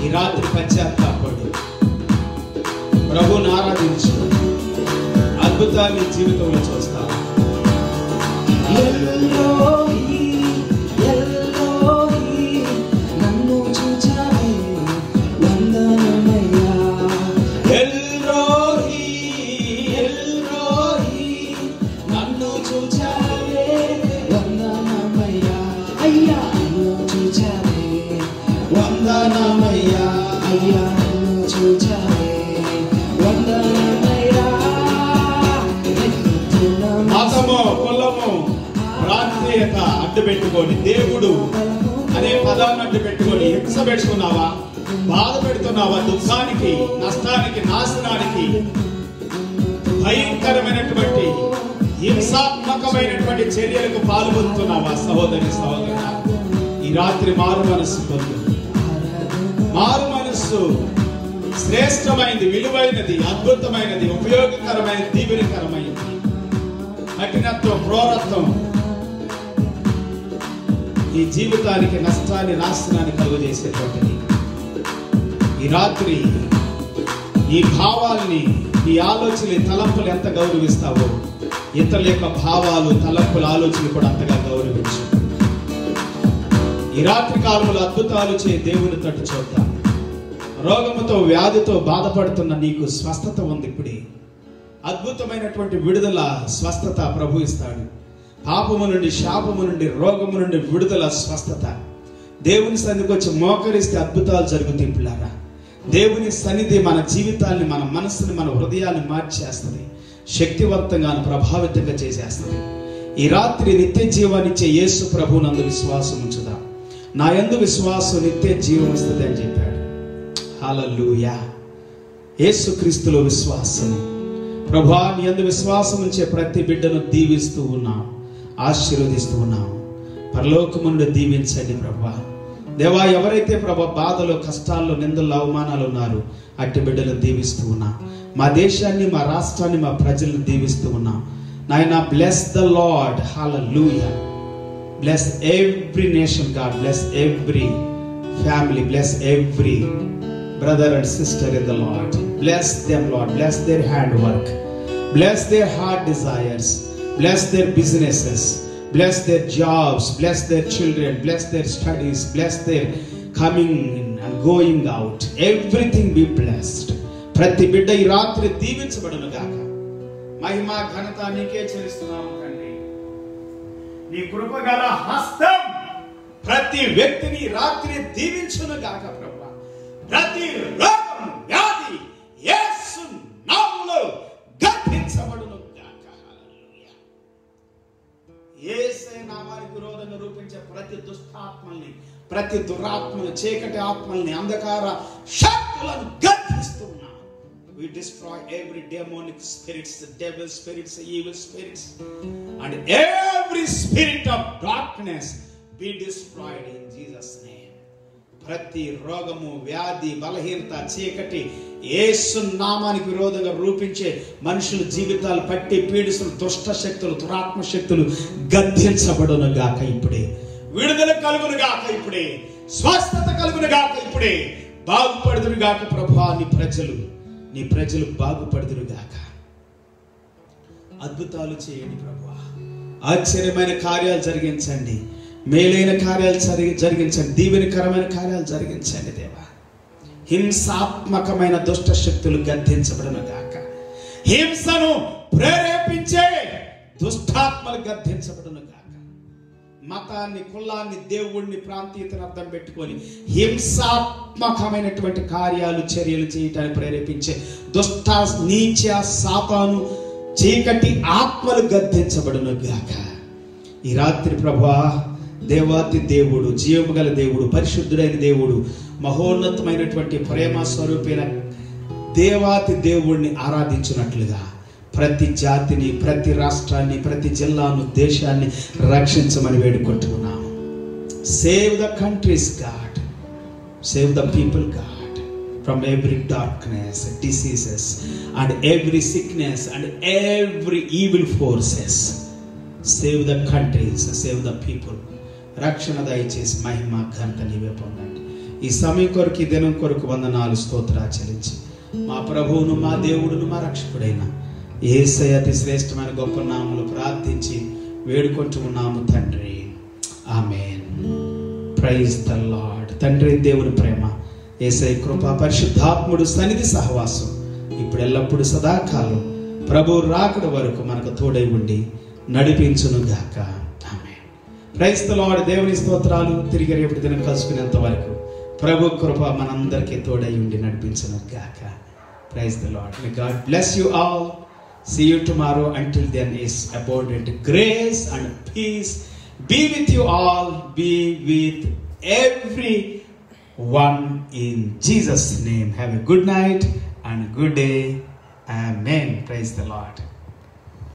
ఈ రాత్రి పశ్చాత్తాపడు, ప్రభువుని ఆరాధించు, అద్భుతాన్ని జీవితంలో చూస్తావా? మతము, కులము, ప్రాంతీయత అడ్డు పెట్టుకొని, దేవుడు అనే పదాన్ని అడ్డు పెట్టుకొని హింస పెట్టుకున్నావా? బాధ పెడుతున్నావా? దుఃఖానికి, నష్టానికి, నాశనానికి, భయంకరమైనటువంటి హింసాత్మకమైనటువంటి చర్యలకు పాల్గొంటున్నావా సహోదరి సహోదరుడా? ఈ రాత్రి మారు మనస్సు పొందు. మారు మనస్సు శ్రేష్టమైనది, విలువైనది, అద్భుతమైనది, ఉపయోగకరమైనది, దీవెనకరమైనది. కఠినత్వం, క్రూరత్వం ఈ జీవితానికి నష్టాన్ని, నాశనాన్ని కలుగజేసేటువంటిది. ఈ రాత్రి ఈ భావాల్ని, ఈ ఆలోచనలు, తలంపులు ఎంత గౌరవిస్తావో ఇతరుల యొక్క భావాలు, తలంపుల ఆలోచనలు కూడా అంతగా గౌరవించు. ఈ రాత్రి కాలంలో అద్భుతాలు చే దేవుని తట్టు చూద్దాం. రోగముతో, వ్యాధితో బాధపడుతున్న నీకు స్వస్థత ఉంది. ఇప్పుడే అద్భుతమైనటువంటి విడుదల, స్వస్థత ప్రభు ఇస్తాడు. పాపము నుండి, శాపము నుండి, రోగము నుండి విడుదల, స్వస్థత. దేవుని సన్నిధికి వచ్చి మోకరిస్తే అద్భుతాలు జరుగుతాయి పిల్లారా. దేవుని సన్నిధి మన జీవితాన్ని, మన మనస్సుని, మన హృదయాన్ని మార్చేస్తుంది, శక్తివంతంగా, ప్రభావితంగా చేసేస్తుంది. ఈ రాత్రి నిత్య జీవాన్నిచ్చే యేసు ప్రభు నందు విశ్వాసం ఉంచుదా. నా యందు విశ్వాసం నిత్య జీవం ఇస్తుంది అని చెప్పాడు. హల్లెలూయా. యేసు క్రీస్తులో విశ్వాసం. ప్రభువా, నీ యందు విశ్వాసం ఉంచే ప్రతి బిడ్డను దీవిస్తూ ఉన్నాం, ఆశీర్వదిస్తూ ఉన్నాం. పరలోకము నుండి దీవించండి ప్రభువా. దేవా, ఎవరైతే ప్రభు బాధలో, కష్టాల్లో, నిందల్లో, అవమానాలు ఉన్నారు అట్టి బిడ్డలను దీవిస్తూ ఉన్నాం. మా దేశాన్ని, మా రాష్ట్రాన్ని, మా ప్రజలను దీవిస్తూ ఉన్నాం. నాయన, bless the Lord. Hallelujah. Bless every nation, God. Bless every family. Bless every brother and sister in the Lord. Bless them, Lord. Bless their handwork. Bless their heart desires. Bless their businesses. Bless their jobs. Bless their children. Bless their studies. Bless their coming in and going out. Everything be blessed. ప్రతి బిడ్డ ఈ రాత్రి దీవించబడును గాక. మహిమ, ఘనత నీకే చెల్లిస్తున్నాము తండ్రి. నీ కృపగల హస్తం ప్రతి వ్యక్తిని రాత్రి దీవించును గాక ప్రభువా. ప్రతి రోగం, వ్యాధి యేసు నామములో గద్దించబడును గాక. హల్లెలూయా. యేసే నామానికి విరోధంగా రూపించే ప్రతి దుష్టాత్మల్ని, ప్రతి దురాత్మల్ని, చీకటి ఆత్మల్ని, అంధకార శక్తులను గద్దిస్తూ ఉన్నాం. We destroy every demonic spirits, the devil spirits, the evil spirits, and every spirit of darkness be destroyed in Jesus' name. ప్రతి రోగము, వ్యాధి, బలహీనత, చీకటి యేసు నామానికి విరోధంగా రూపించే మనుషుల జీవితాలు పట్టి పీడిస్తున్న దుష్ట శక్తులు, దురాత్మ శక్తులు గద్దించబడును గాక ఇప్పుడే. విడుదల కలుగును గాక ఇప్పుడే. స్వస్థత కలుగును గాక ఇప్పుడే. బాగుపడుదురు గాక ప్రభువా. నీ ప్రజలు బాగుపడుదురు గాక. అద్భుతాలు చేయండి ప్రభువా. ఆశ్చర్యమైన కార్యాలు జరిగించండి. మేలైన కార్యాలు జరిగించండి. దీవెనకరమైన కార్యాలు జరిగించండి దేవా. హింసాత్మకమైన దుష్ట శక్తులు గద్దించబడును గాక. హింసను ప్రేరేపించే దుష్టాత్మలు గద్దించబడును గాక. మతాన్ని, కులాన్ని, దేవుణ్ణి, ప్రాంతీయతను అర్థం పెట్టుకొని హింసాత్మకమైనటువంటి కార్యాలు, చర్యలు చేయటానికి ప్రేరేపించే దుష్ట, నీచ, సాతాను, చీకటి ఆత్మలు గద్దించబడును గాక. ఈ రాత్రి ప్రభువా, దేవాతి దేవుడు, జీవము గల దేవుడు, పరిశుద్ధుడైన దేవుడు, మహోన్నతమైనటువంటి ప్రేమ స్వరూపైన దేవాతి దేవుడిని ఆరాధించినట్లుగా ప్రతి జాతిని, ప్రతి రాష్ట్రాన్ని, ప్రతి జిల్లాను, దేశాన్ని రక్షించమని వేడుకుంటున్నాము. Save the countries God. Save the people God from every darkness, diseases and every sickness and every evil forces. Save the countries, save the people. రక్షణ దయచేసి మహిమ, ఘనత నీవే పొందండి. ఈ సమయం కొరకు, ఈ దినం కొరకు వందనాలు, స్తోత్రాలు చెల్లించి మా ప్రభువును, మా దేవుడును, మా రక్షకుడైన యేసయ్య అతి శ్రేష్టమైన గొప్ప నామములో ప్రార్థించి వేడుకుంటూ ఉన్నాము తండ్రి. ఆమేన్. Praise the Lord. తండ్రి దేవుని ప్రేమ, యేసయ్య కృప, పరిశుద్ధాత్ముడు సన్నిధి సహవాసం ఇప్పుడు ఎల్లప్పుడు సదాకాలం ప్రభు రాకడ వరకు మనకు తోడై ఉండి నడిపించును గాక. ఆమేన్. Praise the Lord. దేవుని స్తోత్రాలు. తిరిగి రేపటి దినం కలుసుకునేంత వరకు ప్రభు కృప మనందరికీ తోడై ఉండి నడిపించును గాక. Praise the lord. May God bless you all. See you tomorrow. Until then, is abundant grace and peace be with you all. Be with everyone in Jesus' name. Have a good night and good day. Amen. Praise the Lord.